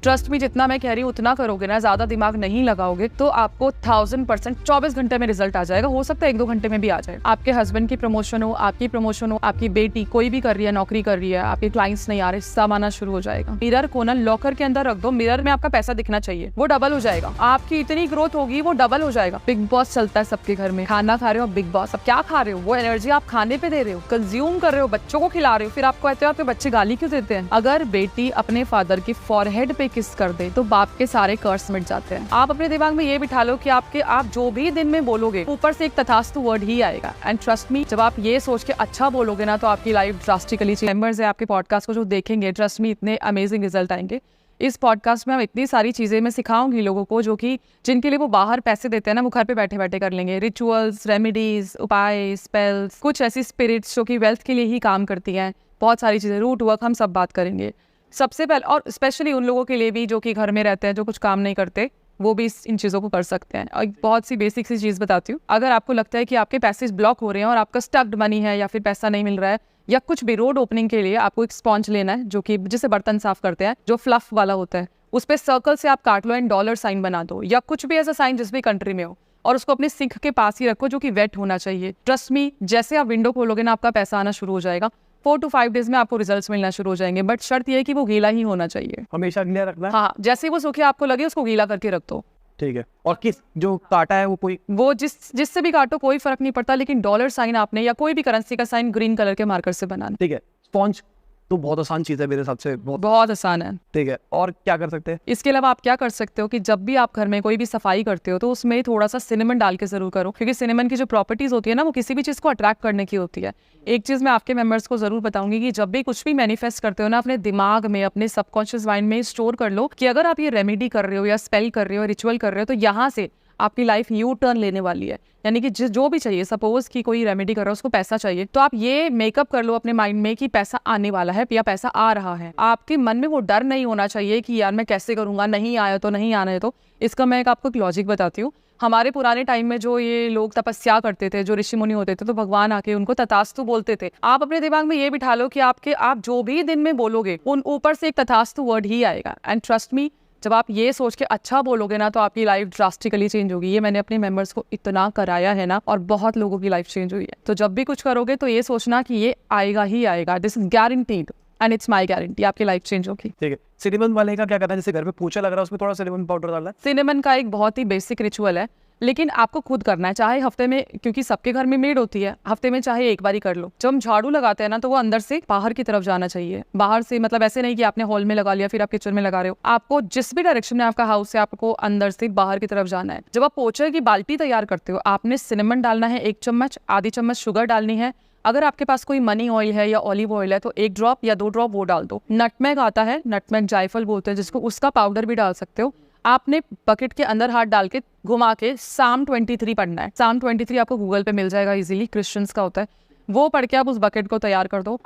Trust में जितना मैं कह रही हूँ उतना करोगे ना, ज्यादा दिमाग नहीं लगाओगे तो आपको 1000% 24 घंटे में रिजल्ट आ जाएगा। हो सकता है 1-2 घंटे में भी आ जाए। आपके हस्बैंड की प्रमोशन हो, आपकी प्रमोशन हो, आपकी बेटी कोई भी कर रही है, नौकरी कर रही है, आपके क्लाइंट्स नहीं आ रहे, सब आना शुरू हो जाएगा। मिरर को ना लॉकर के अंदर रख दो, मिरर में आपका पैसा दिखना चाहिए, वो डबल हो जाएगा। आपकी इतनी ग्रोथ होगी वो डबल हो जाएगा। बिग बॉस चलता है सबके घर में, खाना खा रहे हो बिग बॉस, अब क्या खा रहे हो, वो एनर्जी आप खाने पे दे रहे हो, कंज्यूम कर रहे हो, बच्चों को खिला रहे हो, फिर आपको कहते हो आपके बच्चे गाली क्यों देते हैं। अगर बेटी अपने फादर की फॉरहेड पे किस कर दे तो बाप के सारे कर्ज मिट जाते हैं। आप अपने दिमाग में ये बिठा लो कि आप जो भी दिन में बोलोगे ऊपर से एक तथास्तु वर्ड ही आएगा। एंड ट्रस्ट मी, जब आप ये सोच के अच्छा बोलोगे ना तो आपकी लाइफ ड्रास्टिकली मेंबर्स है आपके पॉडकास्ट को जो देखेंगे, ट्रस्ट मी इतने अमेजिंग रिजल्ट आएंगे। इस पॉडकास्ट में हम इतनी सारी चीजें मैं सिखाऊंगी लोगों को जो कि जिनके लिए वो बाहर पैसे देते हैं ना, वो घर पे बैठे बैठे कर लेंगे। रिचुअल्स, रेमेडीज, उपाय, स्पेल्स, कुछ ऐसी स्पिरिट्स जो कि वेल्थ के लिए ही काम करती हैं, बहुत सारी चीजें, रूट वर्क, हम सब बात करेंगे सबसे पहले। और स्पेशली उन लोगों के लिए भी जो कि घर में रहते हैं, जो कुछ काम नहीं करते, वो भी इन चीज़ों को कर सकते हैं। और बहुत सी बेसिक सी चीज़ बताती हूँ। अगर आपको लगता है कि आपके पैसे ब्लॉक हो रहे हैं और आपका स्टक्ड मनी है या फिर पैसा नहीं मिल रहा है या कुछ भी, रोड ओपनिंग के लिए आपको एक स्पॉन्ज लेना है जो कि जिसे बर्तन साफ करते हैं, जो फ्लफ वाला होता है, उस पर सर्कल से आप काट लो एंड डॉलर साइन बना दो या कुछ भी ऐसा साइन जिस भी कंट्री में हो, और उसको अपने सिंक के पास ही रखो जो कि वेट होना चाहिए। ट्रस्ट मी, जैसे आप विंडो खोलोगे ना आपका पैसा आना शुरू हो जाएगा। 4 to 5 डेज में आपको रिजल्ट्स मिलना शुरू हो जाएंगे, बट शर्त ये है कि वो गीला ही होना चाहिए, हमेशा गीला रखना है। हाँ, जैसे वो सूखे आपको लगे उसको गीला करके रख दो। ठीक है। और किस जो काटा है वो जिससे भी काटो कोई फर्क नहीं पड़ता, लेकिन डॉलर साइन आपने या कोई भी करेंसी का साइन ग्रीन कलर के मार्कर से बनाना। ठीक है। स्पॉन्ज तो बहुत आसान चीज है मेरे हिसाब से, बहुत आसान है। ठीक है। और क्या कर सकते हैं इसके अलावा? आप क्या कर सकते हो कि जब भी आप घर में कोई भी सफाई करते हो तो उसमें थोड़ा सा सिनेमन डाल के जरूर करो, क्योंकि सिनेमन की जो प्रॉपर्टीज होती है ना, वो किसी भी चीज को अट्रैक्ट करने की होती है। एक चीज मैं आपके मेंबर्स को जरूर बताऊंगी कि जब भी कुछ भी मैनिफेस्ट करते हो ना, अपने दिमाग में, अपने सबकॉन्शियस माइंड में स्टोर कर लो कि अगर आप ये रेमेडी कर रहे हो या स्पेल कर रहे हो, रिचुअल कर रहे हो, तो यहाँ से आपकी लाइफ यू टर्न लेने वाली है। यानी कि जो भी चाहिए, सपोज कि कोई रेमेडी कर रहा है, उसको पैसा चाहिए, तो आप ये मेकअप कर लो अपने माइंड में कि पैसा आने वाला है या पैसा आ रहा है। आपके मन में वो डर नहीं होना चाहिए कि यार मैं कैसे करूंगा, नहीं आया तो नहीं आना है। तो इसका मैं आपको एक लॉजिक बताती हूँ। हमारे पुराने टाइम में जो ये लोग तपस्या करते थे, जो ऋषि मुनि होते थे, तो भगवान आके उनको तथास्तु बोलते थे। आप अपने दिमाग में ये बिठा लो कि आप जो भी दिन में बोलोगे उन ऊपर से एक तथास्तु वर्ड ही आएगा। एंड ट्रस्ट मी, जब आप ये सोच के अच्छा बोलोगे ना तो आपकी लाइफ ड्रास्टिकली चेंज होगी। ये मैंने अपने मेंबर्स को इतना कराया है ना, और बहुत लोगों की लाइफ चेंज हुई है। तो जब भी कुछ करोगे तो ये सोचना कि ये आएगा ही आएगा, this is guaranteed and it's my guarantee, आपकी लाइफ चेंज होगी। ठीक है। सिनेमन वाले का क्या करना है? जैसे घर पे पोछा लग रहा है, उसमें थोड़ा सिनेमन पाउडर डालना है। सिनेमन का एक बहुत ही बेसिक रिचुअल है, लेकिन आपको खुद करना है। चाहे हफ्ते में, क्योंकि सबके घर में मेड होती है, हफ्ते में चाहे एक बार ही कर लो। जब हम झाड़ू लगाते हैं ना तो वो अंदर से बाहर की तरफ जाना चाहिए। बाहर से मतलब ऐसे नहीं कि आपने हॉल में लगा लिया फिर आप किचन में लगा रहे हो। आपको जिस भी डायरेक्शन में आपका हाउस है, आपको अंदर से बाहर की तरफ जाना है। जब आप पोछे की बाल्टी तैयार करते हो, आपने सिनेमन डालना है 1 चम्मच, आधी चम्मच शुगर डालनी है। अगर आपके पास कोई मनी ऑयल है या ऑलिव ऑयल है तो 1 ड्रॉप या 2 ड्रॉप वो डाल दो। नटमेग आता है, नटमेग जायफल बोलते हैं जिसको, उसका पाउडर भी डाल सकते हो। आपने बकेट के अंदर हाथ डाल के घुमा के साम 23 पढ़ना है। साम 23 आपको गूगल पे मिल जाएगा इजीली, क्रिश्चियंस का होता है। वो पढ़ के आप उस बकेट को तैयार कर दो।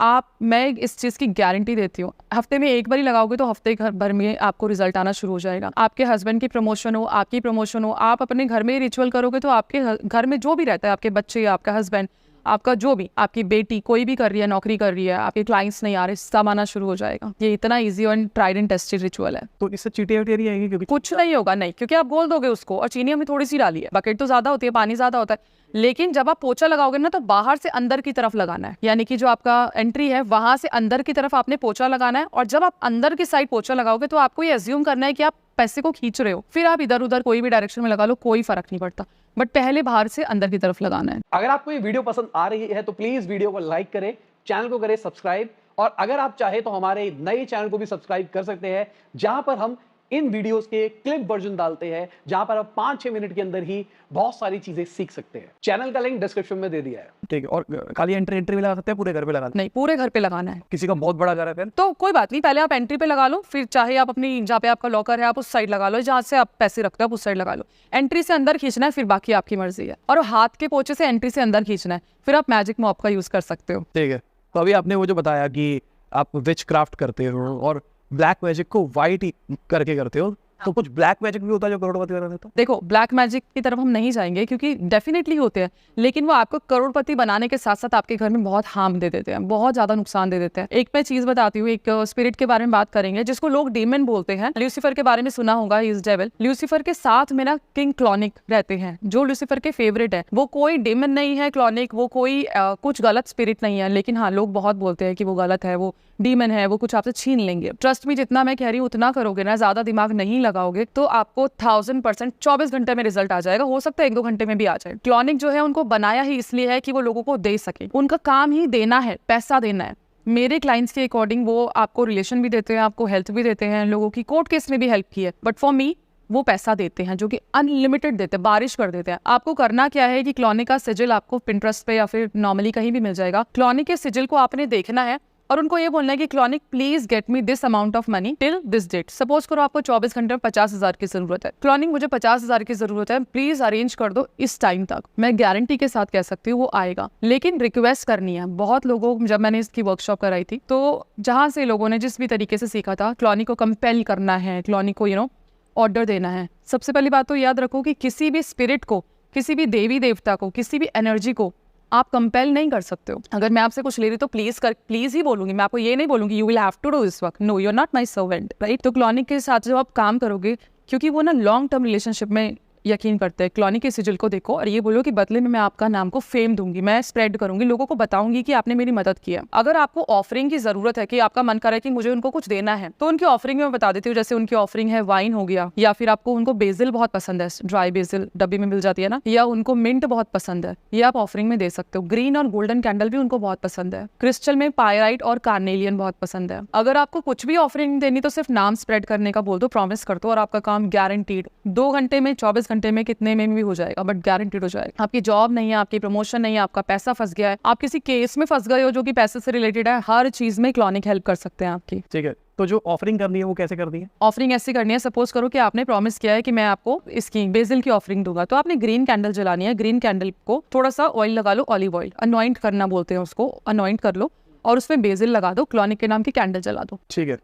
मैं इस चीज की गारंटी देती हूँ, हफ्ते में एक बार ही लगाओगे तो हफ्ते भर में आपको रिजल्ट आना शुरू हो जाएगा। आपके हस्बैंड की प्रमोशन हो, आपकी प्रमोशन हो, आप अपने घर में रिचुअल करोगे तो आपके घर में जो भी रहता है, आपके बच्चे, आपका हस्बैंड, आपका जो भी, आपकी बेटी कोई भी कर रही है, नौकरी कर रही है, आपके क्लाइंट्स नहीं आ रहे, सब आना शुरू हो जाएगा। ये इतना इजी और ट्राइड एंड टेस्टेड रिचुअल है। तो इससे चीटियां नहीं आएगी? क्योंकि कुछ नहीं होगा, नहीं, क्योंकि आप बोल दोगे उसको। और चीनी हमने थोड़ी सी डाली है, बकेट तो ज्यादा होती है, पानी ज्यादा होता है, लेकिन जब आप पोछा लगाओगे ना तो बाहर से अंदर की तरफ लगाना है। यानी कि जो आपका एंट्री है वहां से अंदर की तरफ आपने पोछा लगाना है। और जब आप अंदर की साइड पोछा लगाओगे तो आपको ये अज्यूम करना है कि आप पैसे को खींच रहे हो, फिर आप इधर उधर कोई भी डायरेक्शन में लगा लो, कोई फर्क नहीं पड़ता, बट पहले बाहर से अंदर की तरफ लगाना है। अगर आपको ये वीडियो पसंद आ रही है तो प्लीज वीडियो को लाइक करें, चैनल को करें सब्सक्राइब, और अगर आप चाहे तो हमारे नए चैनल को भी सब्सक्राइब कर सकते हैं, जहां पर हम इन वीडियोस के क्लिप वर्जन डालते हैं, जहां पर आप 5-6 मिनट के अंदर ही बहुत सारी चीजें सीख सकते हैं। चैनल का लिंक डिस्क्रिप्शन में दे दिया है। ठीक है। और खाली एंट्री भी लगा सकते हैं, पूरे घर पे लगाना? नहीं, पूरे घर पे लगाना है। किसी का बहुत बड़ा घर है फिर तो कोई बात नहीं, पहले आप एंट्री पे लगा लो, फिर चाहे आप अपनी जहाँ पे आपका लॉकर है आप उस साइड लगा लो, जहाँ से आप पैसे रखते हो आप उस साइड लगा लो। एंट्री से अंदर खींचना है, फिर बाकी आपकी मर्जी है। और हाथ के पोछे से एंट्री से अंदर खींचना है, फिर आप मैजिक मॉप का यूज कर सकते हो। ठीक है। तो अभी आपने वो जो बताया कि आप विच क्राफ्ट करते हो और ब्लैक मैजिक को व्हाइट करके करते हो, तो कुछ ब्लैक मैजिक भी होता है जो करोड़पति बना देता है? देखो, ब्लैक मैजिक की तरफ हम नहीं जाएंगे क्योंकि डेफिनेटली होते हैं, लेकिन वो आपको करोड़पति बनाने के साथ साथ आपके घर में बहुत हार्म दे देते हैं, बहुत ज्यादा नुकसान दे देते हैं। एक मैं चीज बताती हूँ, एक स्पिरिट के बारे में बात करेंगे जिसको लोग डीमन बोलते हैं। लूसीफर के बारे में सुना होगा, ही इज डेविल। लूसीफर के साथ में ना किंग क्लॉनिक रहते हैं जो लूसीफर के फेवरेट है। वो कोई डीमन नहीं है क्लॉनिक, वो कोई कुछ गलत स्पिरिट नहीं है, लेकिन हाँ लोग बहुत बोलते हैं कि वो गलत है, वो डीमन है, वो कुछ आपसे छीन लेंगे। ट्रस्ट में जितना मैं कह रही हूँ उतना करोगे ना, ज्यादा दिमाग नहीं लगाओगे तो आपको 1000% 24 घंटे में रिजल्ट आ जाएगा। हो सकता है 1-2 घंटे में भी आ जाए। क्लॉनिक जो है उनको बनाया ही इसलिए है कि वो लोगों को दे सके, उनका काम ही देना है, पैसा देना है। मेरे क्लाइंट्स के अकॉर्डिंग वो आपको रिलेशन भी देते हैं, आपको हेल्थ भी देते हैं, लोगों की कोर्ट केस में भी हेल्प की है, बट फॉर मी वो पैसा देते हैं जो कि अनलिमिटेड देते हैं, बारिश कर देते हैं। आपको करना क्या है कि क्लॉनिक का सिजिल आपको पिंटरेस्ट पे या फिर नॉर्मली कहीं भी मिल जाएगा। क्लॉनिक के सिजिल को आपने देखना है और उनको ये बोलना है कि क्लॉनिक please get me this amount of money till this date. Suppose करो आपको 24 घंटे में 50,000 की जरूरत है। क्लॉनिक मुझे 50,000 की जरूरत है, प्लीज अरेंज कर दो इस टाइम तक। मैं गारंटी के साथ कह सकती हूँ वो आएगा, लेकिन रिक्वेस्ट करनी है। बहुत लोगों, जब मैंने इसकी वर्कशॉप कराई थी तो जहां से लोगों ने जिस भी तरीके से सीखा था, क्लॉनिक को कंपेल करना है, क्लॉनिक को ऑर्डर देना है। सबसे पहली बात तो याद रखो कि किसी भी स्पिरिट को, किसी भी देवी देवता को, किसी भी एनर्जी को आप कंपेल नहीं कर सकते हो। अगर मैं आपसे कुछ ले रही तो प्लीज ही बोलूंगी, मैं आपको ये नहीं बोलूंगी you will have to do this work. No, you are not my servant, right. तो क्लॉनिक के साथ जब आप काम करोगे, क्योंकि वो ना लॉन्ग टर्म रिलेशनशिप में यकीन करते हैं, क्लॉनिक के सिजिल को देखो और ये बोलो कि बदले में मैं आपका नाम को फेम दूंगी, मैं स्प्रेड करूंगी, लोगों को बताऊंगी कि आपने मेरी मदद की है। अगर आपको ऑफरिंग की जरूरत है कि आपका मन कर रहा है कि मुझे उनको कुछ देना है, तो उनकी ऑफरिंग में मैं बता देती हूँ। जैसे उनकी ऑफरिंग है वाइन हो गया, या फिर आपको उनको बेसिल बहुत पसंद है, ड्राई बेसिल डब्बी में मिल जाती है ना, या उनको मिंट बहुत पसंद है, ये आप ऑफरिंग में दे सकते हो। ग्रीन और गोल्डन कैंडल भी उनको बहुत पसंद है। क्रिस्टल में पायराइट और कार्नेलियन बहुत पसंद है। अगर आपको कुछ भी ऑफरिंग देनी तो सिर्फ नाम स्प्रेड करने का बोल दो, प्रॉमिस कर दो और आपका काम गारंटीड 2 घंटे में, 24 घंटे में, कितने में भी हो जाएगा, बट गारंटीड हो जाएगा। आपकी जॉब नहीं है, आपकी प्रमोशन नहीं है, आपका पैसा फंस गया है, आप किसी केस में फंस गए हो जो कि पैसे से रिलेटेड है, हर चीज में क्लॉनिक हेल्प कर सकते हैं आपकी। ठीक है, तो जो ऑफरिंग करनी है वो कैसे करनी है? ऑफरिंग ऐसी करनी है, सपोज करो कि आपने प्रॉमिस किया है कि मैं आपको इसकी बेसिल की ऑफरिंग दूंगा, तो आपने ग्रीन कैंडल जलानी है। ग्रीन कैंडल को थोड़ा सा ऑयल लगा लो, ऑलिव ऑयल, अनॉइंट करना बोलते हैं उसको, अनॉइंट कर लो और उसमें बेसिल लगा दो, क्लॉनिक के नाम की कैंडल जला दो। ठीक है,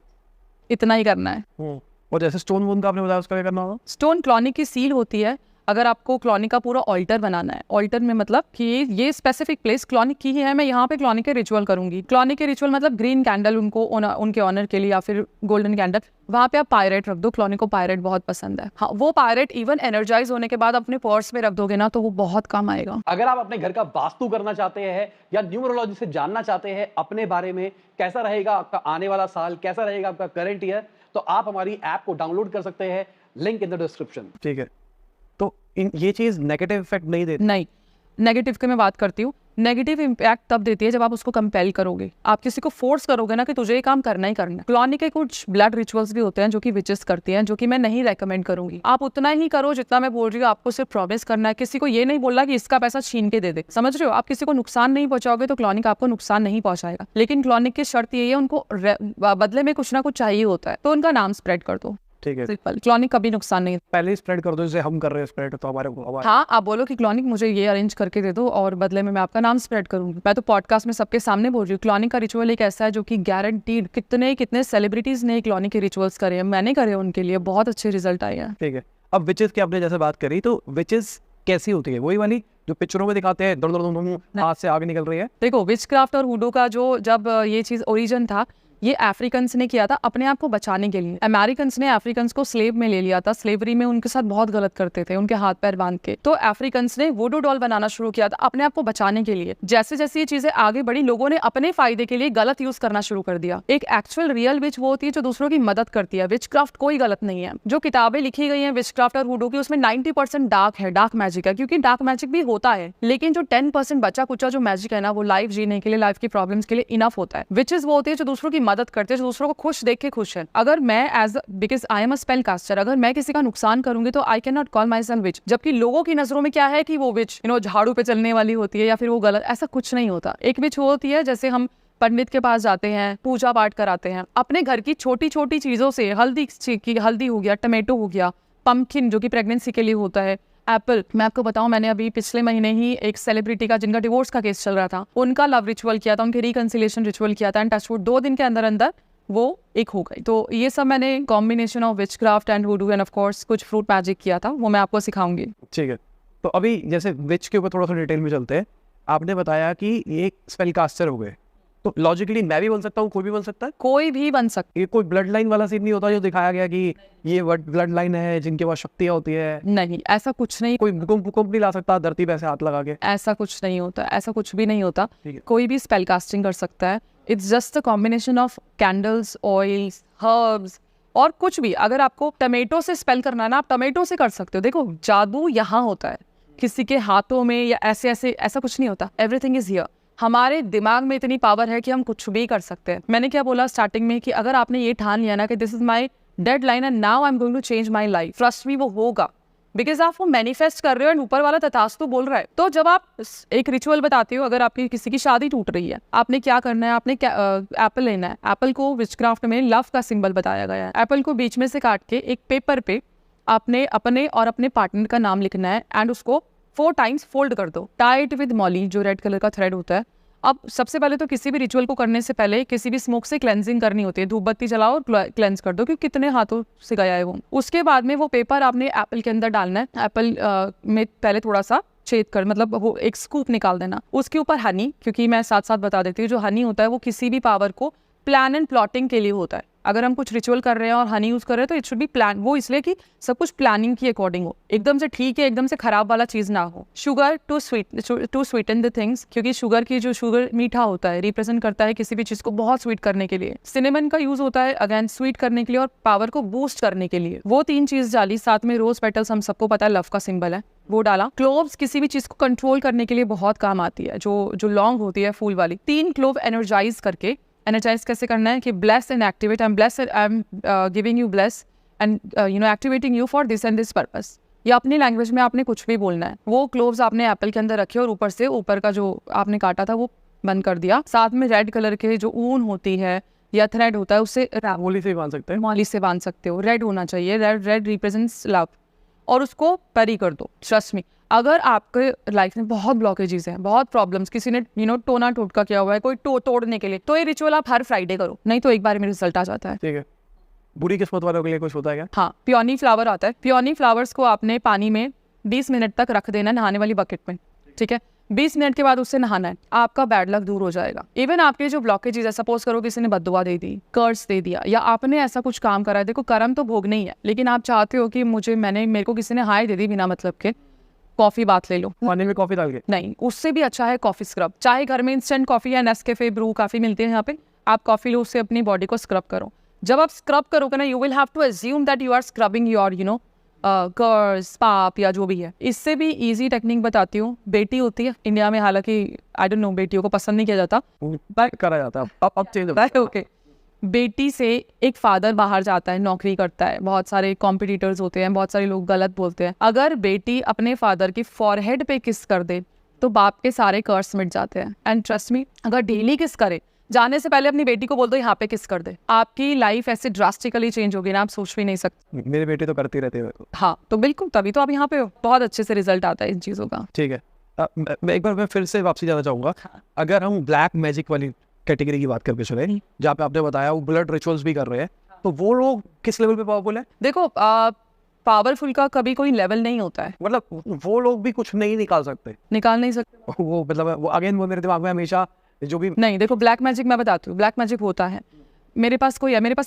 इतना ही करना है। और जैसे स्टोन वोन का आपने बताया, उसका क्या करना होगा? स्टोन क्लॉनिक की सील होती है। अगर आपको क्लॉनिक का पूरा ऑल्टर बनाना है, ऑल्टर में मतलब कि ये स्पेसिफिक प्लेस क्लॉनिक की ही है, मैं यहाँ पे क्लॉनिक के रिचुअल करूंगी। क्लॉनिक के रिचुअल मतलब ग्रीन कैंडल उनको उनके ऑनर के लिए, या फिर गोल्डन कैंडल, वहाँ पे आप पायरेट रख दो। क्लॉनिक को पायरेट बहुत पसंद है। हाँ, वो पायरेट इवन एनर्जाइज होने के बाद अपने पर्स में रख दोगे ना तो वो बहुत काम आएगा। अगर आप अपने घर का वास्तु करना चाहते हैं या न्यूमरोलॉजी से जानना चाहते हैं अपने बारे में, कैसा रहेगा आपका आने वाला साल, कैसा रहेगा आपका करंट ईयर, तो आप हमारी ऐप को डाउनलोड कर सकते हैं, लिंक इन द डिस्क्रिप्शन। ठीक है, तो ये चीज नेगेटिव इफेक्ट नहीं देती? नहीं, नेगेटिव की मैं बात करती हूँ। नेगेटिव इंपैक्ट तब देती है जब आप उसको कंपेल करोगे, आप किसी को फोर्स करोगे ना कि तुझे ये काम करना ही करना है। क्लॉनिक के कुछ ब्लड रिचुअल्स भी होते हैं जो कि विचेस करती हैं, जो कि मैं नहीं रेकमेंड करूंगी। आप उतना ही करो जितना मैं बोल रही हूँ, आपको सिर्फ प्रॉमिस करना है। किसी को ये नहीं बोलना कि इसका पैसा छीन के दे दे, समझ रहे हो। आप किसी को नुकसान नहीं पहुंचाओगे तो क्लॉनिक आपको नुकसान नहीं पहुंचाएगा। लेकिन क्लॉनिक की शर्त ये है, उनको बदले में कुछ ना कुछ चाहिए होता है, तो उनका नाम स्प्रेड कर दो। ठीक है, सिंपल, क्लॉनिक कभी नुकसान नहीं। पहले ही स्प्रेड कर दो जैसे हम कर रहे हैं स्प्रेड, तो हमारे हाँ, आप बोलो कि क्लॉनिक मुझे ये अरेंज करके दे दो और बदले में मैं आपका नाम स्प्रेड करूंगी। मैं तो पॉडकास्ट में सबके सामने बोल रही हूँ, क्लॉनिक का रिचुअल एक ऐसा है जो कि गारंटीड, कितने सेलिब्रिटीज ने क्लॉनिक के रिचुअल्स करे हैं, मैंने करे हैं, उनके लिए बहुत अच्छे रिजल्ट आए हैं। ठीक है, अब विचेस की आपने जैसे बात करी, तो विचेस कैसी होती है? वही वाली जो पिक्चरों में दिखाते हैं, दर हाथ से आग निकल रही है? देखो, विचक्राफ्ट और वुडू का जब ये चीज ओरिजिन था, ये अफ्रीकन्स ने किया था अपने आप को बचाने के लिए। अमेरिकन्स ने अफ्रीकन्स को स्लेव में ले लिया था, स्लेवरी में उनके साथ बहुत गलत करते थे, उनके हाथ पैर बांध के। तो अफ्रीकन्स ने वुडू डॉल बनाना शुरू किया था अपने आप को बचाने के लिए। जैसे जैसे ये चीजें आगे बढ़ी, लोगों ने अपने फायदे के लिए गलत यूज करना शुरू कर दिया। एक एक्चुअल रियल विच वो होती है जो दूसरों की मदद करती है। विचक्राफ्ट कोई गलत नहीं है। जो किताबें लिखी गई है विचक्राफ्ट और वुडू की, उसमें 90% डार्क है, डार्क मैजिक है, क्योंकि डार्क मैजिक भी होता है, लेकिन जो 10% बचा कुचा जो मैजिक है ना, वो लाइफ जीने के लिए, लाइफ की प्रॉब्लम्स के लिए इनफ होता है। विचेस वो होती है जो दूसरों की मदद करते हैं, जो दूसरों को खुश देख के खुश है। अगर मैं because I am a spell caster, अगर मैं किसी का नुकसान करूंगी तो I can not call myself witch. जबकि लोगों की नजरों में क्या है कि वो विच झाड़ू पे चलने वाली होती है या फिर वो गलत, ऐसा कुछ नहीं होता। एक विच वो होती है जैसे हम पंडित के पास जाते हैं, पूजा पाठ कराते हैं, अपने घर की छोटी छोटी चीजों से, हल्दी हो गया, टमाटो हो गया, पम्पकिन जो कि प्रेगनेंसी के लिए होता है, एप्पल। मैं आपको बताऊं, मैंने अभी पिछले महीने ही एक सेलिब्रिटी का, जिनका डिवोर्स का केस चल रहा था, उनका लव रिचुअल किया था, उनके रिकंसिलिएशन रिचुअल किया था, एंड टचवुड 2 दिन के अंदर अंदर वो एक हो गई। तो ये सब मैंने combination of witchcraft and वुडू end of course कुछ फ्रूट मैजिक किया था, वो मैं आपको सिखाऊंगी। ठीक है, तो अभी जैसे विच के ऊपर थोड़ा सा डिटेल में चलते हैं। आपने बताया कि ये स्पेल कास्टर हो गए, तो लॉजिकली मैं भी बन सकता हूँ, कोई भी बन सकता है? कोई भी बन सकता ये कोई ब्लड लाइन वाला सीन नहीं होता जो दिखाया गया कि ये ब्लड लाइन है जिनके पास शक्तियाँ होती है? नहीं, ऐसा कुछ नहीं, कोई भूकंप नहीं ला सकता धरती पे ऐसे हाथ लगा के? ऐसा कुछ नहीं होता, ऐसा कुछ भी नहीं होता। ठीक है। कोई भी स्पेल कास्टिंग कर सकता है। It's just a combination of candles, oils, herbs और कुछ भी। अगर आपको टमेटो से स्पेल करना है ना, आप टमेटो से कर सकते हो। देखो, जादू यहाँ होता है, किसी के हाथों में या ऐसे ऐसे, ऐसा कुछ नहीं होता। Everything is here. हमारे दिमाग में इतनी पावर है कि हम कुछ भी कर सकते हैं। मैंने क्या बोला स्टार्टिंग में कि अगर आपने ये ठान लिया ना कि this is my deadline and now I am going to change my life, trust me वो होगा, बिकॉज आप वो मैनिफेस्ट कर रहे हो एंड ऊपर वाला तथास्तु बोल रहा है। तो जब आप एक रिचुअल बताते हो, अगर आपकी किसी की शादी टूट रही है, आपने क्या करना है, आपने एप्पल लेना है। एप्पल को विचक्राफ्ट में लव का सिंबल बताया गया है। एप्पल को बीच में से काट के एक पेपर पे आपने अपने और अपने पार्टनर का नाम लिखना है एंड उसको 4 टाइम्स फोल्ड कर दो, टाइट विद मॉली, जो रेड कलर का थ्रेड होता है। अब सबसे पहले तो किसी भी रिचुअल को करने से पहले किसी भी स्मोक से क्लेंजिंग करनी होती है। धूप बत्ती जलाओ और क्लेंज कर दो, क्योंकि कितने हाथों से गया है वो। उसके बाद में वो पेपर आपने एप्पल के अंदर डालना है। एप्पल में पहले थोड़ा सा छेद कर, मतलब वो एक स्कूप निकाल देना। उसके ऊपर हनी, क्योंकि मैं साथ साथ बता देती हूँ, जो हनी होता है वो किसी भी पावर को प्लान एंड प्लॉटिंग के लिए होता है। अगर हम कुछ रिचुअल कर रहे हैं और हनी यूज कर रहे हैं तो इट शुड बी प्लान, वो इसलिए कि सब कुछ प्लानिंग के अकॉर्डिंग हो, एकदम से ठीक है, एकदम से खराब वाला चीज ना हो। Sugar to sweeten the things, क्योंकि शुगर की जो शुगर मीठा होता है, रिप्रेजेंट करता है किसी भी चीज को बहुत स्वीट करने के लिए। सिनेमन का यूज होता है अगेन स्वीट करने के लिए और पावर को बूस्ट करने के लिए। वो 3 चीज डाली, साथ में रोज पेटल्स, हम सबको पता है लव का सिंबल है, वो डाला। क्लोव्स किसी भी चीज को कंट्रोल करने के लिए बहुत काम आती है, जो लॉन्ग होती है फूल वाली। 3 क्लोव एनर्जाइज करके, एनर्जाइज कैसे करना है कि bless and activate, I am giving you bless and activating you for this and this purpose. या अपनी लैंग्वेज में आपने कुछ भी बोलना है। वो क्लोव्स आपने एप्पल के अंदर रखे और ऊपर से ऊपर का जो आपने काटा था वो बंद कर दिया। साथ में रेड कलर के जो ऊन होती है या थ्रेड होता है, उससे मौली से बांध सकते हैं। मौली से बांध सकते हो। रेड होना चाहिए, रेड रिप्रेजेंट्स लव, और उसको परी कर दो। ट्रस्ट मी, अगर आपके लाइफ में बहुत ब्लॉकेजेस हैं, बहुत प्रॉब्लम्स, किसी ने टोना टोटका किया हुआ है कोई तोड़ने के लिए, तो ये रिचुअल आप हर फ्राइडे करो, नहीं तो एक बार में रिजल्ट आ जाता है। ठीक है। बुरी किस्मत वालों के लिए कुछ होता है क्या? हाँ, पियोनी फ्लावर आता है। पियोनी फ्लावर्स को आपने पानी में 20 मिनट तक रख देना, नहाने वाली बकेट में। ठीक है, 20 मिनट के बाद उससे नहाना है, आपका बैड लक दूर हो जाएगा। इवन आपके जो ब्लॉकेजेस है, सपोज करो किसी ने बद्दुआ दे दी, कर्ज दे दिया, या आपने ऐसा कुछ काम करा है, देखो कर्म तो भोगना ही है, लेकिन आप चाहते हो कि मेरे को किसी ने हाय दे दी बिना मतलब के, कॉफी बात ले लो, पानी में कॉफी डाल के? नहीं, उससे भी अच्छा है कॉफी स्क्रब। चाहे घर में इंस्टेंट कॉफी या नेस्कैफे ब्रू काफी मिलते हैं यहाँ पे, आप कॉफी लो, उससे अपनी बॉडी को स्क्रब करो। जब आप स्क्रब करोगे ना, you will have to assume that you are scrubbing your curse, पाप या जो भी है। इससे भी इजी टेक्निक बताती हूँ। बेटी होती है इंडिया में, हालांकि आई डोंट नो, बेटियों को पसंद नहीं किया जाता, करा जाता है, अब चेंज ओके। बेटी से एक फादर बाहर जाता है, नौकरी करता है, बहुत सारे कॉम्पिटिटर्स होते हैं, बहुत सारे लोग गलत बोलते हैं। अगर बेटी अपने फादर की फॉरहेड पे किस कर दे तो बाप के सारे कर्स मिट जाते हैं। एंड ट्रस्ट मी, अगर डेली किस करे, जाने से पहले अपनी बेटी को बोल दो यहाँ पे किस कर दे, आपकी लाइफ ऐसे ड्रास्टिकली चेंज होगी ना, आप सोच भी नहीं सकते। मेरे बेटे तो करती रहते हैं। हाँ, तो बिल्कुल, तभी तो आप यहाँ पे हो। बहुत अच्छे से रिजल्ट आता है इन चीजों का। ठीक है, मैं एक बार फिर से वापसी जाना चाहूँगा। अगर हम ब्लैक मैजिक वाली कैटेगरी की बात करके चले, जहाँ पे आपने बताया वो ब्लड रिचुअल्स भी कर रहे हैं, तो वो लोग किस लेवल पे पावरफुल है? देखो, पावरफुल का कभी कोई लेवल नहीं होता है, मतलब वो लोग भी कुछ नहीं निकाल सकते? निकाल नहीं सकते वो मतलब वो अगेन वो मेरे दिमाग में हमेशा जो भी नहीं। देखो, ब्लैक मैजिक मैं बताती हूँ, ब्लैक मैजिक होता है। मेरे पास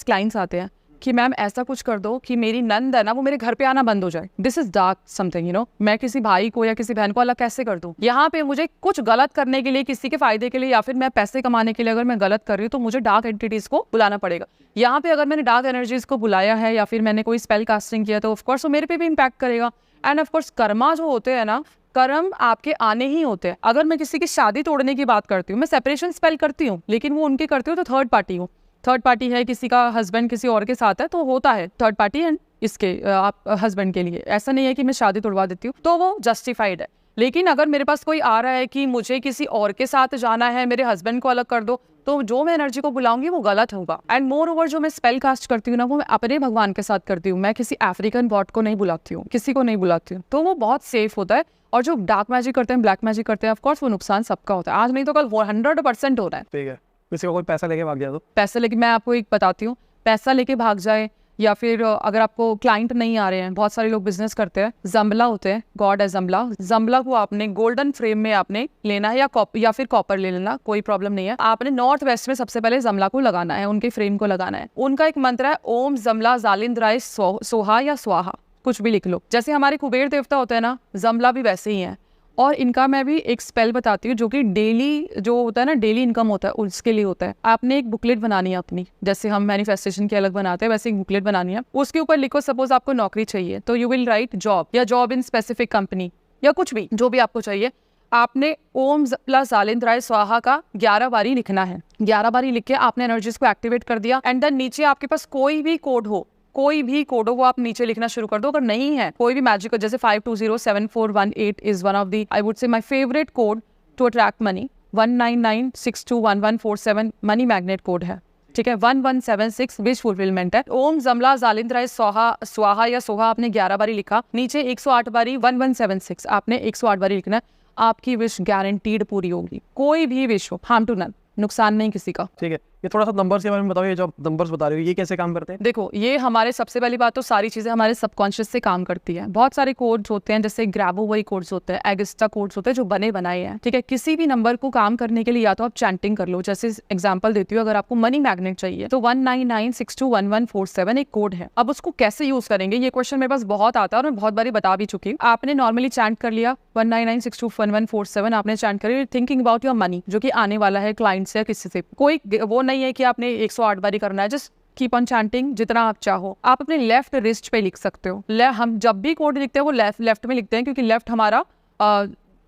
क्लाइंट्स आते हैं कि मैम ऐसा कुछ कर दो कि मेरी नंद है ना, वो मेरे घर पे आना बंद हो जाए। दिस इज डार्क समथिंग, मैं किसी भाई को या किसी बहन को अलग कैसे कर दूं? यहाँ पे मुझे कुछ गलत करने के लिए, किसी के फायदे के लिए, या फिर मैं पैसे कमाने के लिए अगर मैं गलत कर रही हूँ, तो मुझे डार्क एंटिटीज को बुलाना पड़ेगा। यहाँ पे अगर मैंने डार्क एनर्जीज को बुलाया है या फिर मैंने कोई स्पेल कास्टिंग किया, तो ऑफकोर्स वो मेरे पे भी इम्पैक्ट करेगा। एंड ऑफकोर्स कर्मा जो होते हैं ना, कर्म आपके आने ही होते हैं। अगर मैं किसी की शादी तोड़ने की बात करती हूँ, मैं सेपरेशन स्पेल करती हूँ, लेकिन वो उनके करती हूँ तो थर्ड पार्टी हो, थर्ड पार्टी है, किसी का हस्बैंड किसी और के साथ है, तो होता है थर्ड पार्टी एंड इसके आप हस्बैंड के लिए। ऐसा नहीं है कि मैं शादी तोड़वा देती हूँ, तो वो जस्टिफाइड है। लेकिन अगर मेरे पास कोई आ रहा है कि मुझे किसी और के साथ जाना है, मेरे हस्बैंड को अलग कर दो, तो जो मैं एनर्जी को बुलाऊंगी वो गलत होगा। एंड मोर ओवर जो मैं स्पेल कास्ट करती हूँ ना, वो मैं अपने भगवान के साथ करती हूँ। मैं किसी अफ्रीकन गॉड को नहीं बुलाती हूँ, किसी को नहीं बुलाती हूँ, तो वो बहुत सेफ होता है। और जो डार्क मैजिक करते हैं, ब्लैक मैजिक करते हैं, ऑफकोर्स वो नुकसान सबका होता है, आज नहीं तो कल 100% हो रहा है। ठीक है, किसी को कोई पैसा लेके भाग जाए तो? पैसा लेके, मैं आपको एक बताती हूँ, पैसा लेके भाग जाए या फिर अगर आपको क्लाइंट नहीं आ रहे हैं, बहुत सारे लोग बिजनेस करते हैं, जम्बला होते हैं, गॉड है जम्बला, जम्बला को आपने गोल्डन फ्रेम में आपने लेना है या फिर कॉपर ले लेना, कोई प्रॉब्लम नहीं है। आपने नॉर्थ वेस्ट में सबसे पहले जमला को लगाना है, उनके फ्रेम को लगाना है। उनका एक मंत्र है ओम जमला जालिंद्राय सोहा या स्वाहा, कुछ भी लिख लो। जैसे हमारे कुबेर देवता होते हैं ना, जमला भी वैसे ही है। और इनका मैं भी एक स्पेल बताती हूँ जो कि डेली जो होता है ना, डेली इनकम होता है, उसके लिए होता है। आपने एक बुकलेट बनानी है अपनी, जैसे हम मैनिफेस्टेशन की अलग बनाते हैं वैसे एक बुकलेट बनानी है। उसके ऊपर लिखो, सपोज आपको नौकरी चाहिए तो यू विल राइट जॉब या जॉब इन स्पेसिफिक कंपनी या कुछ भी, जो भी आपको चाहिए। आपने ओम प्लस जालिंद्राय स्वाहा का 11 बारी लिखना है। 11 बारी लिख के आपने एनर्जीज को एक्टिवेट कर दिया। एंड देन नीचे आपके पास कोई भी कोड हो, कोई भी कोड हो, वो आप नीचे लिखना शुरू कर दो। अगर नहीं है कोई भी मैजिक, जैसे 520741 is one of the, I would say my favourite code to attract money. 199621147 money magnet code है, ठीक है। 1176 विश फुलफिलमेंट है। ओम जमला जालिंद्राय स्वाहा या सोहा आपने 11 बारी लिखा, नीचे 108 बारी 1176 आपने 108 बारी लिखना है। आपकी विश गारंटीड पूरी होगी, कोई भी विश हो, हार्म टू नन, नुकसान नहीं किसी का। ठीक है, ये थोड़ा सा नंबर्स के बारे में बताओ। ये जो नंबर्स बता रहे हो ये कैसे काम करते हैं? देखो, ये हमारे सबसे पहली बात तो सारी चीजें हमारे सबकॉन्शियस से काम करती है। बहुत सारे कोड्स होते हैं, जैसे ग्रैबोवई कोड्स होते हैं, एगिस्टा कोड्स होते हैं जो बने बनाए हैं, ठीक है। किसी भी नंबर को काम करने के लिए या तो आप चैंटिंग कर लो, जैसे एग्जांपल देती हूँ, अगर आपको मनी मैग्नेट चाहिए तो 199621147 एक कोड है। अब उसको कैसे यूज करेंगे, ये क्वेश्चन मेरे पास बहुत आता है और मैं बहुत बारी बता भी चुकी हूँ। आपने नॉर्मली चैंट कर लिया 199621147, आपने चैंट कर, थिंकिंग अबाउट योर मनी, जो कि आने वाला है क्लाइंट से या किसी से। कोई वो नहीं है कि आपने 108 बारी करना है, जस्ट कीप ऑन चैंटिंग जितना आप चाहो। आप अपने लेफ्ट रिस्ट पे लिख सकते हो। हम जब भी कोड लिखते हैं वो लेफ्ट में लिखते हैं, क्योंकि लेफ्ट हमारा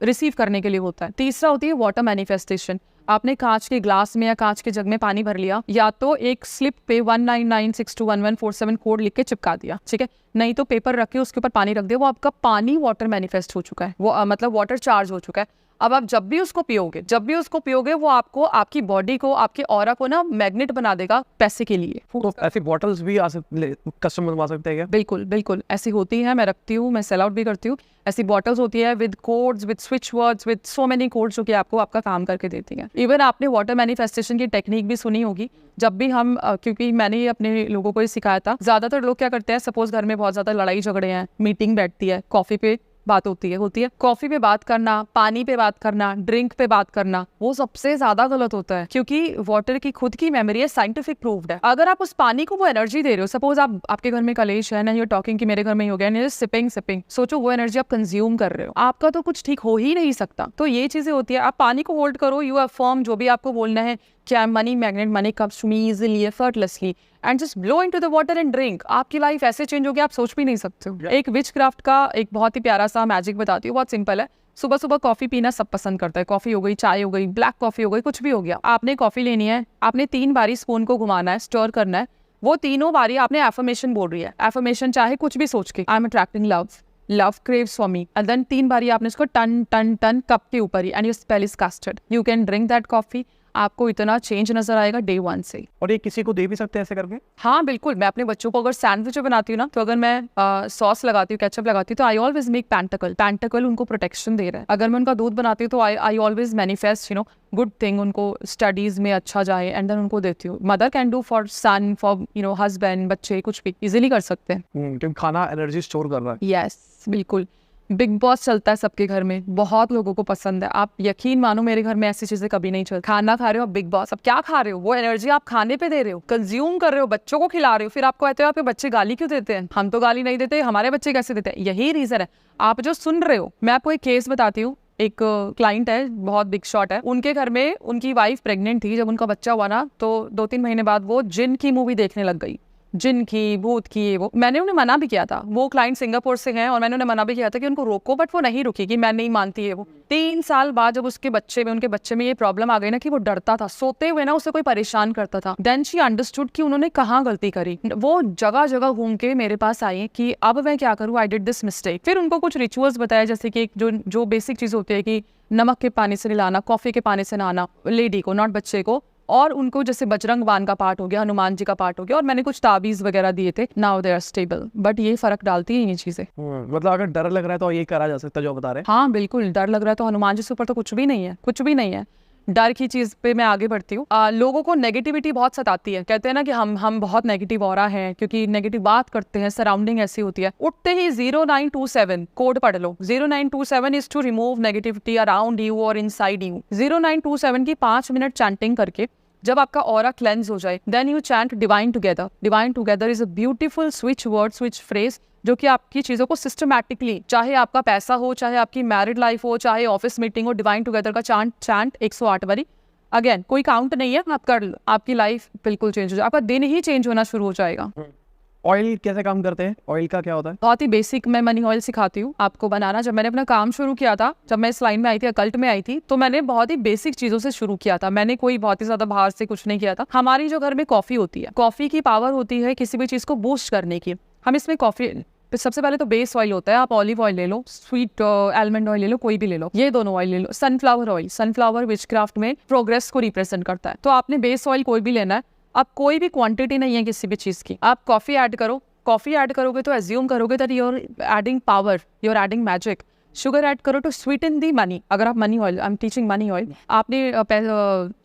रिसीव करने के लिए होता है। तीसरा होती है वाटर मैनिफेस्टेशन। आपने कांच के ग्लास में या कांच के जग में पानी भर लिया, या तो एक स्लिप पे 199621147 कोड लिख के चिपका दिया, ठीक है। नहीं तो पेपर रख के उसके ऊपर पानी रख दिया, वो आपका पानी वाटर मैनिफेस्ट हो चुका है, वो मतलब वाटर चार्ज हो चुका है। अब आप जब भी उसको पियोगे वो आपको, आपकी बॉडी को, आपके ऑरा को ना मैग्नेट बना देगा पैसे के लिए। तो ऐसी बॉटल्स भी कस्टमर बनवा सकते हैं क्या? बिल्कुल बिल्कुल, ऐसी होती है, मैं रखती हूँ, मैं सेल आउट भी करती हूँ। ऐसी बॉटल्स होती है with codes, with switch words, with so many codes, जो कि आपको आपका काम करके देती हैं। इवन आपने वाटर मैनिफेस्टेशन की टेक्निक भी सुनी होगी। जब भी हम क्योंकि मैंने अपने लोगों को ही सिखाया था, ज्यादातर लोग क्या करते हैं, सपोज घर में बहुत ज्यादा लड़ाई झगड़े हैं, मीटिंग बैठती है, कॉफी पे बात होती है कॉफी पे बात करना, पानी पे बात करना, ड्रिंक पे बात करना, वो सबसे ज्यादा गलत होता है, क्योंकि वाटर की खुद की मेमोरी है, साइंटिफिक प्रूव्ड है। अगर आप उस पानी को वो एनर्जी दे रहे हो, सपोज आपके घर में कलेश है ना, यू टॉकिंग कि मेरे घर में ही हो गया, सिपिंग, सोचो वो एनर्जी आप कंज्यूम कर रहे हो, आपका तो कुछ ठीक हो ही नहीं सकता। तो ये चीजें होती है। आप पानी को होल्ड करो, यू अफर्म जो भी आपको बोलना है, क्या money magnet, money comes to me easily, effortlessly, and just blow into the water and drink. आपकी लाइफ ऐसे चेंज होगी, आप सोच भी नहीं सकते हो। एक विचक्राफ्ट का एक बहुत ही प्यारा सा मैजिक बताती हूँ, बहुत सिंपल है। सुबह सुबह कॉफी पीना सब पसंद करता है, कॉफी हो गई, चाय हो गई, ब्लैक कॉफी हो गई, कुछ भी हो गया। आपने कॉफी लेनी है, आपने 3 बारी स्पून को घुमाना है, स्टर करना है, वो तीनों बारी आपने एफर्मेशन बोल रही है। एफर्मेशन चाहे कुछ भी सोच के, I am attracting love craves for me, and then 3 बारी आपने इसको टन कप के ऊपर ही, and your spell is casted, you can drink that coffee. आपको इतना चेंज नजर आएगा डे 1 से। और ये किसी को दे भी सकते हैं ऐसे करके? हाँ बिल्कुल, मैं अपने बच्चों को अगर सैंडविच बनाती हूँ ना, तो अगर मैं सॉस लगाती हूँ, केचप लगाती हूँ, तो आई ऑलवेज मेक पैंटाकल उनको प्रोटेक्शन दे रहा है। अगर मैं उनका दूध बनाती हूँ तो I always manifest good thing, उनको स्टडीज में अच्छा जाए, एंड देन उनको देती हूँ। Mother can do for son, for husband, बच्चे, कुछ भी इजिली कर सकते हैं, क्योंकि खाना एनर्जी स्टोर कर रहा है। यस बिल्कुल। बिग बॉस चलता है सबके घर में, बहुत लोगों को पसंद है। आप यकीन मानो, मेरे घर में ऐसी चीजें कभी नहीं चलती। खाना खा रहे हो, बिग बॉस, अब क्या खा रहे हो, वो एनर्जी आप खाने पे दे रहे हो, कंज्यूम कर रहे हो, बच्चों को खिला रहे हो, फिर आपको कहते हो आपके बच्चे गाली क्यों देते हैं। हम तो गाली नहीं देते, हमारे बच्चे कैसे देते हैं, यही रीजन है। आप जो सुन रहे हो, मैं आपको एक केस बताती हूँ। एक क्लाइंट है, बहुत बिग शॉट है, उनके घर में उनकी वाइफ प्रेग्नेंट थी। जब उनका बच्चा हुआ ना, तो 2-3 महीने बाद वो जिन की मूवी देखने लग गई, जिन की, भूत की। वो मैंने उन्हें मना भी किया था, वो क्लाइंट सिंगापुर से हैं, और मैंने उन्हें मना भी किया था कि उनको रोको, बट वो नहीं रुकी, कि मैं नहीं मानती है वो। 3 साल बाद जब उनके बच्चे में ये प्रॉब्लम आ गई ना, कि वो डरता था, सोते हुए ना उसे कोई परेशान करता था, देन शी अंडरस्टूड कि उन्होंने कहाँ गलती करी। वो जगह जगह घूम के मेरे पास आई कि अब मैं क्या करूँ, आई डिड दिस मिस्टेक। फिर उनको कुछ रिचुअल्स बताया, जैसे कि जो बेसिक चीज होती है कि नमक के पानी से नहलाना, कॉफी के पानी से नहाना, लेडी को, नॉट बच्चे को, और उनको जैसे बजरंग बाण का पार्ट हो गया, हनुमान जी का पार्ट हो गया, और मैंने कुछ ताबीज वगैरह दिए थे। Now they are stable, but ये फर्क डालती है ये चीजें। मतलब अगर डर लग रहा है तो ये करा जा सकता है जो बता रहे हैं। हाँ बिल्कुल, डर लग रहा है तो हनुमान जी से ऊपर तो कुछ भी नहीं है, कुछ भी नहीं है। डर की चीज़ पे मैं आगे बढ़ती हूँ। लोगों को नेगेटिविटी बहुत सताती है, कहते हैं ना कि हम बहुत नेगेटिव ऑरा हैं क्योंकि नेगेटिव बात करते हैं, सराउंडिंग ऐसी होती है। उठते ही 0927 कोड पढ़ लो। 0927 is to remove negativity around you और इनसाइड यू। 0927 की 5 मिनट चैंटिंग करके जब आपका ऑरा क्लेंस हो जाए, then you chant divine together. Divine together is a beautiful switch word, switch phrase, जो कि आपकी चीज़ों को सिस्टमैटिकली, चाहे आपका पैसा हो, चाहे आपकी मैरिड लाइफ हो, चाहे ऑफिस मीटिंग हो, डिवाइन टुगेदर का चैंट 108 बारी। अगेन कोई काउंट नहीं है, आप कर लो, आपकी लाइफ बिल्कुल चेंज हो जाए, आपका दिन ही चेंज होना शुरू हो जाएगा। ऑयल कैसे काम करते हैं? ऑयल का क्या होता है? बहुत ही बेसिक मैं मनी ऑयल सिखाती हूँ आपको बनाना। जब मैंने अपना काम शुरू किया था, जब मैं इस लाइन में आई थी, अकल्ट में आई थी, तो मैंने बहुत ही बेसिक चीजों से शुरू किया था। मैंने कोई बहुत ही ज्यादा बाहर से कुछ नहीं किया था। हमारी जो घर में कॉफी होती है, कॉफी की पावर होती है किसी भी चीज को बूस्ट करने की। हम इसमें कॉफी, सबसे पहले तो बेस ऑयल होता है, आप ऑलिव ऑयल ले लो, स्वीट आलमंड ऑयल ले लो, कोई भी ले लो, ये दोनों ऑयल ले लो। सनफ्लावर ऑयल, सनफ्लावर विचक्राफ्ट में प्रोग्रेस को रिप्रेजेंट करता है। तो आपने बेस ऑयल कोई भी लेना है। अब कोई भी क्वांटिटी नहीं है किसी भी चीज की, आप कॉफी ऐड करो। कॉफी ऐड करोगे तो एज्यूम करोगे that you are adding power, you are adding magic. Sugar add करो टू स्वीटन दी मनी। अगर आप money oil, I am teaching money oil, आपने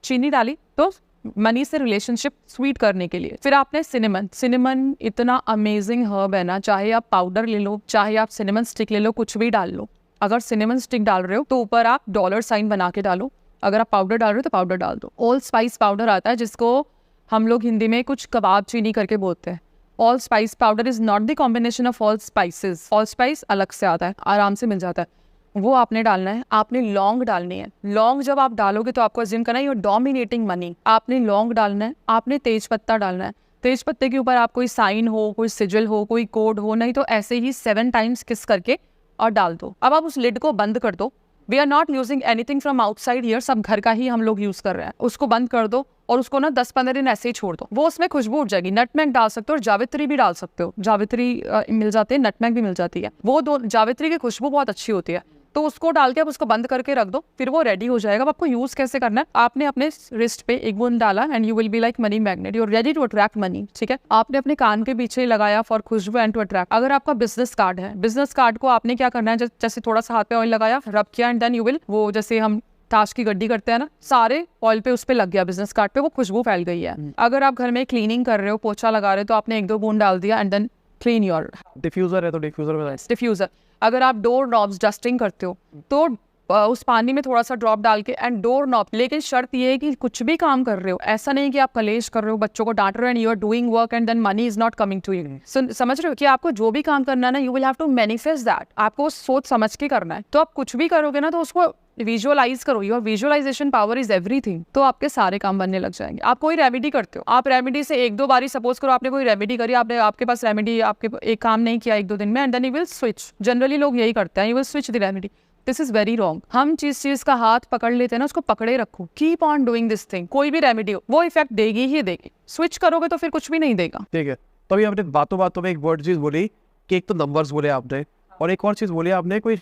चीनी डाली तो मनी से रिलेशनशिप स्वीट करने के लिए। फिर आपने सिनेमन, सिनेमन इतना अमेजिंग हर्ब है ना, चाहे आप पाउडर ले लो, चाहे आप सिनेमन स्टिक ले लो, कुछ भी डाल लो। अगर सिनेमन स्टिक डाल रहे हो तो ऊपर आप डॉलर साइन बना के डालो। अगर आप पाउडर डाल रहे हो तो पाउडर डाल दो। ऑल स्पाइस पाउडर आता है, जिसको हम लोग हिंदी में कुछ कबाब चीनी करके बोलते हैं। All spice powder is not the combination of all spices. All spice अलग से आता है, आराम से मिल जाता है, वो आपने डालना है। आपने लौंग डालनी है। लौंग जब आप डालोगे तो आपको अज्यूम करना है यू आर डोमिनेटिंग मनी। आपने लौंग डालना है, आपने तेज पत्ता डालना है। तेज पत्ते के ऊपर आप कोई साइन हो, कोई सिजिल हो, कोई कोड हो, नहीं तो ऐसे ही 7 टाइम्स किस करके और डाल दो। अब आप उस लिड को बंद कर दो। We are not using anything from outside here, सब घर का ही हम लोग यूज कर रहे हैं। उसको बंद कर दो और उसको ना 10-15 दिन ऐसे ही छोड़ दो। वो उसमें खुशबू उठ जाएगी। नटमैग डाल सकते हो और जावित्री भी डाल सकते हो। जावित्री मिल जाती है, नटमैग भी मिल जाती है। वो दो, जावित्री की खुशबू बहुत अच्छी होती है, तो उसको डाल के आप उसको बंद करके रख दो। फिर वो रेडी हो जाएगा। अब आपको यूज कैसे करना है, आपने अपने रिस्ट पे एक बूंद डाला and you will be like money magnet, you are ready to attract money. ठीक है, आपने अपने कान के पीछे लगाया फॉर खुशबू एंड टू अट्रैक्ट। अगर आपका बिजनेस कार्ड है, बिजनेस कार्ड को आपने क्या करना है, जैसे थोड़ा सा हाथ पे ऑयल लगाया, रब किया एंड देन यू विल, वो जैसे हम ताश की गड्डी करते हैं ना, सारे ऑयल पे उस पे लग गया बिजनेस कार्ड पे, वो खुशबू फैल गई है। अगर आप घर में क्लीनिंग कर रहे हो, पोछा लगा रहे हो, तो आपने 1-2 बूंद डाल दिया and then clean your. Diffuser है तो डिफ्यूजर में डिफ्यूजर। अगर आप डोर नॉब्स डस्टिंग करते हो तो उस पानी में थोड़ा सा ड्रॉप डाल के एंड डोर नॉब। लेकिन शर्त ये है कि कुछ भी काम कर रहे हो, ऐसा नहीं कि आप कलेश कर रहे हो, बच्चों को डांट रहे हो and you are doing work and then money is not coming to you. समझ रहे हो कि आपको जो भी काम करना है ना, you will have to manifest that. आपको सोच समझ के करना है। तो आप कुछ भी करोगे ना तो उसको विजुअलाइज करो। Your visualisation power is everything. तो आपके सारे काम बनने लग जाएंगे। आप कोई रेमेडी करते हो, आप रेमेडी से 1-2 बारी, सपोज करो आपने कोई रेमेडी करी, आपने आपके पास रेमेडी, आपके एक काम नहीं किया 1-2 दिन में and then you will switch. Generally लोग यही करते हैं, you will switch the remedy. This is very wrong. हम जिस चीज का हाथ पकड़ लेते हैं ना, उसको पकड़े रखो। Keep on doing this thing. कोई भी रेमेडी हो, वो इफेक्ट देगी ही देगी। स्विच करोगे तो फिर कुछ भी नहीं देगा। ठीक है, तो अभी आपने बातों बातों में एक वर्ड चीज बोली कि एक तो नंबर्स बोले आपने, और एक और चीज बोली आपने, कोई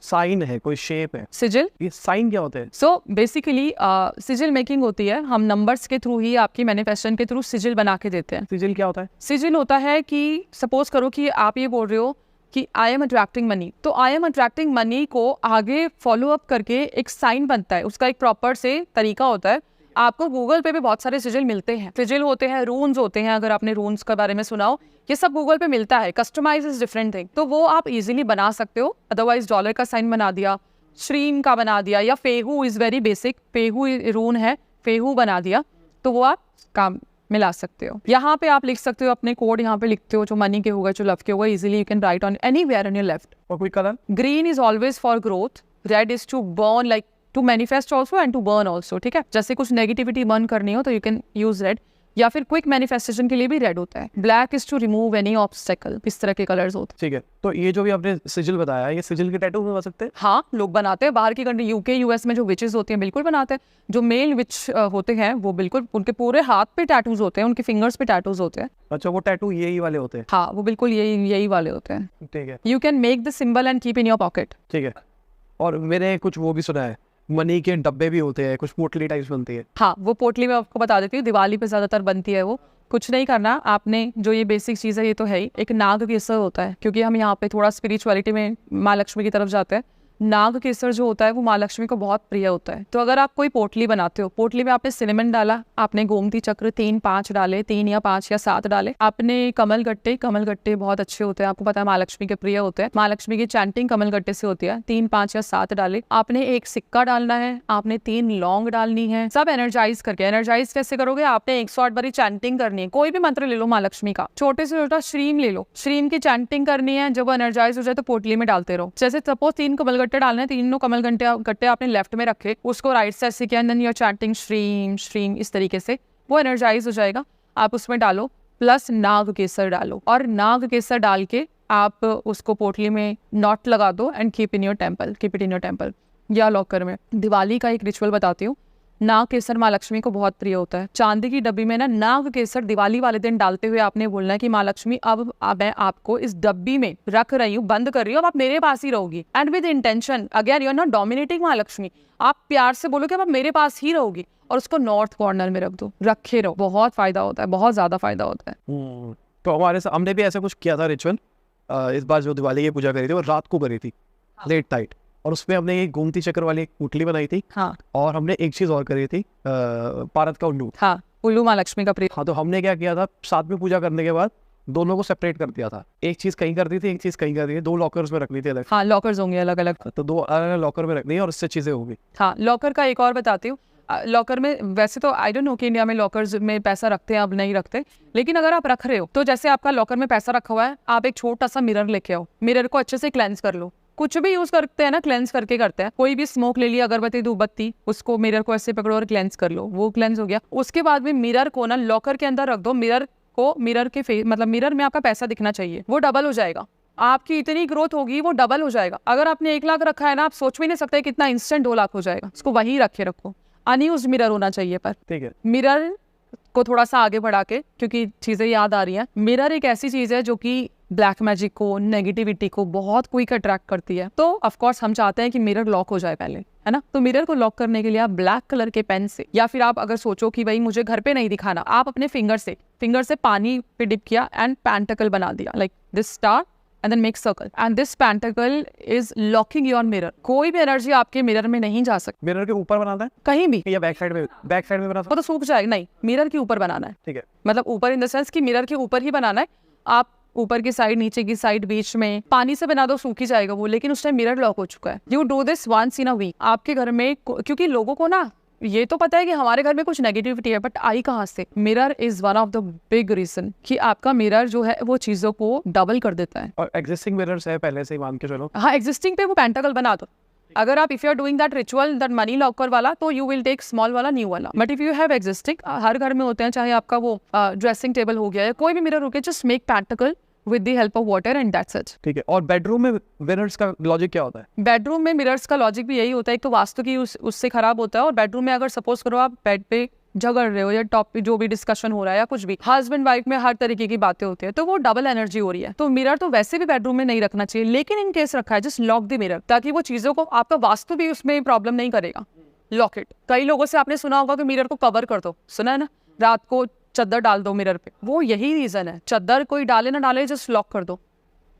साइन है, कोई शेप है, सिजिल। ये साइन क्या होते हैं? सो बेसिकली सिजिल मेकिंग होती है, हम नंबर्स के थ्रू ही, आपकी मैनिफेस्टेशन के थ्रू सिजिल बना के देते हैं। सिजिल क्या होता है? सिजिल होता है कि सपोज करो कि आप ये बोल रहे हो कि आई एम अट्रैक्टिंग मनी, तो आई एम अट्रैक्टिंग मनी को आगे फॉलो अप करके एक साइन बनता है। उसका एक प्रॉपर से तरीका होता है। आपको गूगल पे भी बहुत सारे सिजिल मिलते हैं। सिजिल होते हैं, रून्स होते हैं, अगर आपने रून्स के बारे में सुना हो, ये सब गूगल पे मिलता है। कस्टमाइज इज डिफरेंट थिंग, तो वो आप इजीली बना सकते हो। अदरवाइज डॉलर का साइन बना दिया, श्रीम का बना दिया, या फेहू इज वेरी बेसिक, फेहू रून है, फेहू बना दिया, तो वो आप काम मिला सकते हो। यहाँ पे आप लिख सकते हो अपने कोड, यहाँ पे लिखते हो जो मनी के होगा, जो लव के होगा, easily you can write on anywhere on your left. और कोई colour? Green is always for growth, red is to burn, like to manifest also and to burn also. ठीक है, जैसे कुछ नेगेटिविटी बर्न करनी हो तो यू कैन यूज रेड, या फिर क्विक मैनिफेस्टेशन के लिए भी रेड होता है। Black is to remove any obstacle. इस तरह के कलर्स होते हैं। ठीक है, तो ये जो भी आपने सिजिल बताया, ये सिजिल के टैटू बना सकते हैं? हाँ, लोग बनाते हैं। बाहर की कंट्री, यूके, यूएस में जो विचेस होती हैं बिल्कुल बनाते हैं। जो मेल विच होते हैं वो बिल्कुल, उनके पूरे हाथ पे टैटूज होते हैं, उनके फिंगर्स पे टैटूज होते हैं। अच्छा, वो टैटू यही वाले होते हैं? हाँ, वो बिल्कुल यही वाले होते हैं। ठीक है, you can make the symbol and keep in your pocket. ठीक है। और मैंने कुछ वो भी सुना है, मनी के डब्बे भी होते हैं, कुछ पोटली टाइप्स बनती है। हाँ, वो पोटली मैं आपको बता देती हूँ, दिवाली पे ज्यादातर बनती है वो। कुछ नहीं करना आपने, जो ये बेसिक चीज़ है ये तो है ही। एक नाग भी असर होता है, क्योंकि हम यहाँ पे थोड़ा स्पिरिचुअलिटी में माँ लक्ष्मी की तरफ जाते हैं। नाग केसर जो होता है वो माँ लक्ष्मी को बहुत प्रिय होता है। तो अगर आप कोई पोटली बनाते हो, पोटली में आपने सिनेमन डाला, आपने गोमती चक्र 3-5 डाले, 3 या 5 या 7 डाले, आपने कमल गट्टे बहुत अच्छे होते हैं, आपको पता है माँ लक्ष्मी के प्रिय होते हैं, माँ लक्ष्मी की चैंटिंग कमल गट्टे से होती है, 3, 5 या 7 डाले, आपने एक सिक्का डालना है, आपने 3 लौंग डालनी है, सब एनर्जाइज करके। एनर्जाइज कैसे करोगे? आपने 108 बारी चैंटिंग करनी है, कोई भी मंत्र ले लो माँ लक्ष्मी का, छोटे से छोटा श्रीम ले लो, श्रीम की चैंटिंग करनी है। जब वो एनर्जाइज हो जाए तो पोटली में डालते रहो। जैसे सपोज 3 कमल गट्टे डालने हैं, 3 कमल गट्टे आपने लेफ्ट में रखे, उसको राइट से ऐसे किया, देन यू आर चैंटिंग श्रीम श्रीम, इस तरीके से वो एनर्जाइज हो जाएगा। आप उसमें डालो, प्लस नाग केसर डालो, और नाग केसर डाल के आप उसको पोटली में नॉट लगा दो and keep it in your temple या लॉकर में। दिवाली का एक रिचुअल बताती हूँ। नाग केसर माँ लक्ष्मी को बहुत प्रिय होता है। चांदी की डब्बी में ना नाग केसर दिवाली वाले दिन डालते हुए आपने बोलना है कि माँ लक्ष्मी अब मैं आपको इस डब्बी में रख रही हूँ, बंद कर रही हूँ, अब आप मेरे पास ही रहोगी। And with intention, again you are not dominating माँ लक्ष्मी, आप प्यार से बोलो कि अब आप मेरे पास ही रहोगी, और उसको नॉर्थ कॉर्नर में रख दो, रखे रहो। बहुत फायदा होता है, बहुत ज्यादा फायदा होता है। तो हमने भी ऐसा कुछ किया था रिचुअल। इस बार जो दिवाली की पूजा करी थी वो रात को करी थी, लेट नाइट, और उसमें हमने एक गोमती चक्र वाली एक पुतली बनाई थी। हाँ। और हमने एक चीज और करी थी, पारत का उल्लू। हाँ, उल्लू माँ लक्ष्मी का प्रिय। हाँ, तो हमने क्या किया था, साथ में पूजा करने के बाद दोनों को सेपरेट कर दिया था। एक चीज कहीं कर दी थी, एक चीज कहीं कर दी थी, 2 लॉकर्स में रखनी थी अलग। हाँ, लॉकर्स होंगे अलग अलग, तो 2 अलग लॉकर में रखनी है और इससे चीजें होंगी। हाँ, लॉकर का एक और बताती हूँ। लॉकर में वैसे तो आई डोंट नो कि इंडिया में लॉकर्स में पैसा रखते हैं, अब नहीं रखते, लेकिन अगर आप रख रहे हो तो जैसे आपका लॉकर में पैसा रखा हुआ है, आप एक छोटा सा मिरर लेके आओ, मिरर को अच्छे से क्लेंस कर लो। कुछ भी यूज करते हैं ना, क्लेंस करके करते हैं। कोई भी स्मोक ले लिया, अगरबत्ती, धूपबत्ती, उसको मिरर को ऐसे पकड़ो और क्लेंस कर लो, वो क्लेंस हो गया। उसके बाद में मिरर को ना लॉकर के अंदर रख दो, मिरर के फेस, मतलब मिरर में आपका पैसा दिखना चाहिए, वो डबल हो जाएगा। आपकी इतनी ग्रोथ होगी, वो डबल हो जाएगा। अगर आपने 1 लाख रखा है ना, आप सोच भी नहीं सकते कितना इंस्टेंट 2 लाख हो जाएगा। उसको वहीं रखो। अनयूज्ड मिरर होना चाहिए, पर ठीक है। मिरर को थोड़ा सा आगे बढ़ा के, क्योंकि चीजें याद आ रही हैं, मिरर एक ऐसी चीज है जो कि ब्लैक मैजिक को, नेगेटिविटी को बहुत क्विक अट्रैक्ट करती है। तो ऑफ कोर्स हम चाहते हैं कि मिरर लॉक हो जाए पहले, है ना। तो मिरर को लॉक करने के लिए आप ब्लैक कलर के पेन से, या फिर आप अगर सोचो कि भाई मुझे घर पे नहीं दिखाना, आप अपने फिंगर से पानी पे डिप किया एंड पेंटिकल बना दिया, like this star and then make circle, and this pentacle is locking your mirror। कोई भी एनर्जी आपके मिरर में नहीं जा सकती। मिरर के ऊपर बनाना है कहीं भी, या बैक साइड में बनाना वो तो सूख जाएगा। नहीं, मिरर के ऊपर बनाना है। ठीक है। मतलब ऊपर इन द सेंस कि मिरर के ऊपर ही बनाना है। आप ऊपर की साइड, नीचे की साइड, बीच में पानी से बना दो, सूख ही जाएगा वो, लेकिन उस टाइम मिरर लॉक हो चुका है। You do this once in a week. आपके घर में, क्योंकि लोगों को ना ये तो पता है कि हमारे घर में कुछ नेगेटिविटी है, बट आई कहाँ से? Mirror is one of the big reason कि आपका मिरर जो है वो चीजों को डबल कर देता है। और एग्जिस्टिंग मिरर्स है पहले से ही, मान के चलो। हाँ, एग्जिस्टिंग पे वो पेंटाकल बना दो। अगर आप if you are doing that ritual, that money locker वाला, तो यू विल टेक स्मॉल वाला, न्यू वाला। But if you have existing, हर घर में होते हैं, चाहे आपका वो ड्रेसिंग टेबल हो गया या कोई भी मिरर हो गया, just make pentacle with the help of water and that's it। ठीक है। और बेडरूम में मिरर्स का लॉजिक क्या होता है? बेडरूम में मिरर्स का लॉजिक भी यही होता है, एक तो वास्तु की उससे खराब होता है, और बेडरूम में अगर सपोज करो आप बेड पे झगड़ रहे हो या टॉप पे जो भी डिस्कशन हो रहा है या कुछ भी, हस्बैंड वाइफ में हर तरीके की बातें होती है, तो वो डबल एनर्जी हो रही है। तो मिरर तो वैसे भी बेडरूम में नहीं रखना चाहिए, लेकिन इन केस रखा है, जस्ट लॉक द मिरर, ताकि वो चीजों को, आपका वास्तु भी उसमें प्रॉब्लम नहीं करेगा। Lock it. कई लोगों से आपने सुना होगा कि मिरर को कवर कर दो, सुना है ना, रात को चद्दर डाल दो मिरर पे, वो यही रीजन है। चद्दर कोई डाले ना डाले, जस्ट लॉक कर दो,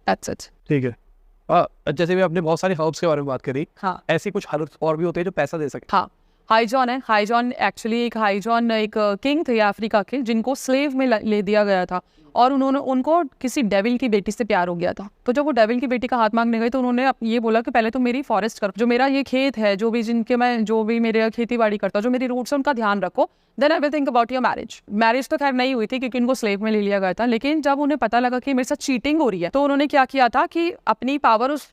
दैट्स इट। ठीक है। जैसे भी आपने बहुत सारे हर्ब्स के बारे में बात करी, हाँ, ऐसी कुछ हर्ब्स और भी होते हैं जो पैसा दे सकते? हाँ, हाइजॉन है। हाइजॉन एक्चुअली एक किंग थे अफ्रीका के, जिनको स्लेव में ले दिया गया था, और उनको किसी डेविल की बेटी से प्यार हो गया था। तो जब वो डेविल की बेटी का हाथ मांगने गए, तो उन्होंने ये बोला कि पहले तो मेरी फॉरेस्ट करो, जो मेरा ये खेत है, जो भी मेरे खेती बाड़ी करता, जो मेरी रूट्स है उनका ध्यान रखो, then I will think about your marriage. Marriage तो खैर नहीं हुई थी क्योंकि उनको स्लेव में ले लिया गया था, लेकिन जब उन्हें पता लगा कि मेरे साथ चीटिंग हो रही है, तो उन्होंने क्या किया था कि अपनी पावर उस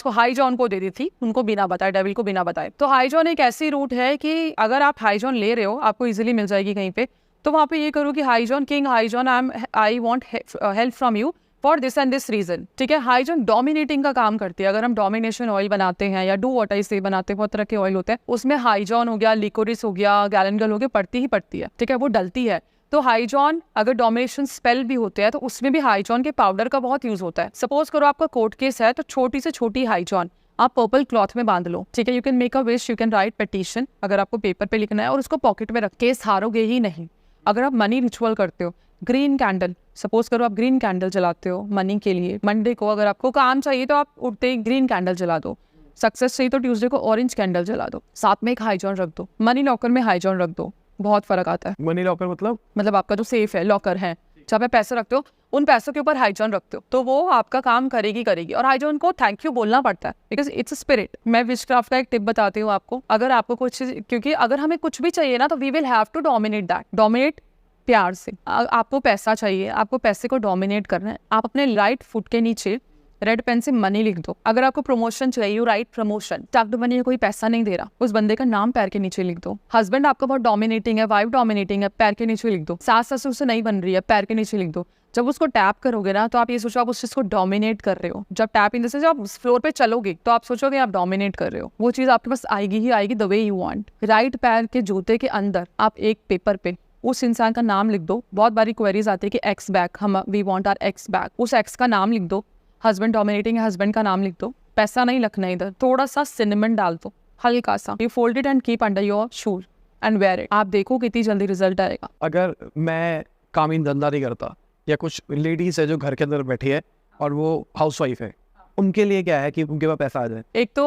हाई जॉन को दे दी थी, उनको बिना बताए, डेविल को बिना बताए। तो हाई जॉन एक ऐसी रूट है कि अगर आप हाई जॉन ले रहे हो, आपको इजीली मिल जाएगी कहीं पे, तो वहाँ पे ये करो कि hi John, king hi John, I want help from you for this and this reason. ठीक है। हाई जॉन डोमिनेटिंग का काम करती है। अगर हम डोमिनेशन ऑयल बनाते हैं या डू व्हाट आई से बनाते हैं, बहुत तरह के ऑयल होते हैं, उसमें हाई जॉन हो गया, लिकोरिस हो गया, गैलेंगल हो गया, पड़ती ही पड़ती है। ठीक है, वो डलती है। तो हाईजॉन, अगर डोमिनेशन स्पेल भी होते हैं, तो उसमें भी हाईजॉन के पाउडर का बहुत यूज होता है। सपोज करो आपका कोर्ट केस है, तो छोटी से छोटी हाईजॉन आप पर्पल क्लॉथ में बांध लो। ठीक है, you can make a wish, you can right petition, अगर आपको पेपर पे लिखना है, और उसको पॉकेट में रख, केस हारोगे ही नहीं। अगर आप मनी रिचुअल करते हो, ग्रीन कैंडल, सपोज करो आप ग्रीन कैंडल जलाते हो मनी के लिए, मंडे को अगर आपको काम चाहिए तो आप उठते ही ग्रीन कैंडल जला दो। सक्सेस चाहिए तो ट्यूसडे को ऑरेंज कैंडल जला दो, साथ में एक हाई जॉन रख दो, मनी लॉकर में हाई जॉन रख दो, बहुत फर्क आता है। मनी लॉकर मतलब आपका जो सेफ है, लॉकर है, जहाँ पे पैसे रखते हो, उन पैसों के ऊपर हाईजॉन रखते हो तो वो आपका काम करेगी। और हाईजॉन को थैंक यू बोलना पड़ता है बिकॉज इट्स अ स्पिरिट। मैं विचक्राफ्ट का एक टिप बताती हूँ आपको, अगर आपको कुछ, क्योंकि अगर हमें कुछ भी चाहिए ना तो we will have to dominate that. Dominate प्यार से। आपको पैसा चाहिए, आपको पैसे को डोमिनेट करना है, आप अपने राइट फुट के नीचे रेड पेन से मनी लिख दो। अगर आपको प्रमोशन चाहिए, you write promotion, tucked money, कोई पैसा नहीं दे रहा, उस बंदे का नाम पैर के नीचे लिख दो। हस्बैंड आपका बहुत डोमिनेटिंग है, वाइफ डोमिनेटिंग है, पैर के नीचे लिख दो। सास ससुर से नहीं बन रही है, पैर के नीचे लिख दो। जब उसको टैप करोगे ना तो आप ये सोचो आप उस चीज को डोमिनेट कर रहे हो। जब टैप इन जैसे जब फ्लोर पे चलोगे तो आप सोचोगे आप डोमिनेट कर रहे हो, वो चीज आपके पास आएगी ही आएगी the way you want. Right पैर के जूते के अंदर आप एक पेपर पे उस इंसान का नाम लिख दो। बहुत बारी क्वेरीज आती है कि एक्स बैक, हम we want our ex back, उस एक्स का नाम लिख दो। हस्बैंड डोमिनेटिंग है, हस्बैंड का नाम लिख दो। पैसा नहीं लिखना इधर, थोड़ा सा सिनेमन डाल दो, हल्का सा। You fold it and keep under your shoes and wear it. आप देखो कितनी जल्दी रिजल्ट आएगा। अगर मैं कामीन धंधा नहीं करता, या कुछ लेडीज है जो घर के अंदर बैठी है और वो हाउसवाइफ है, उनके लिए क्या है कि उनके पास पैसा आ जाए? एक तो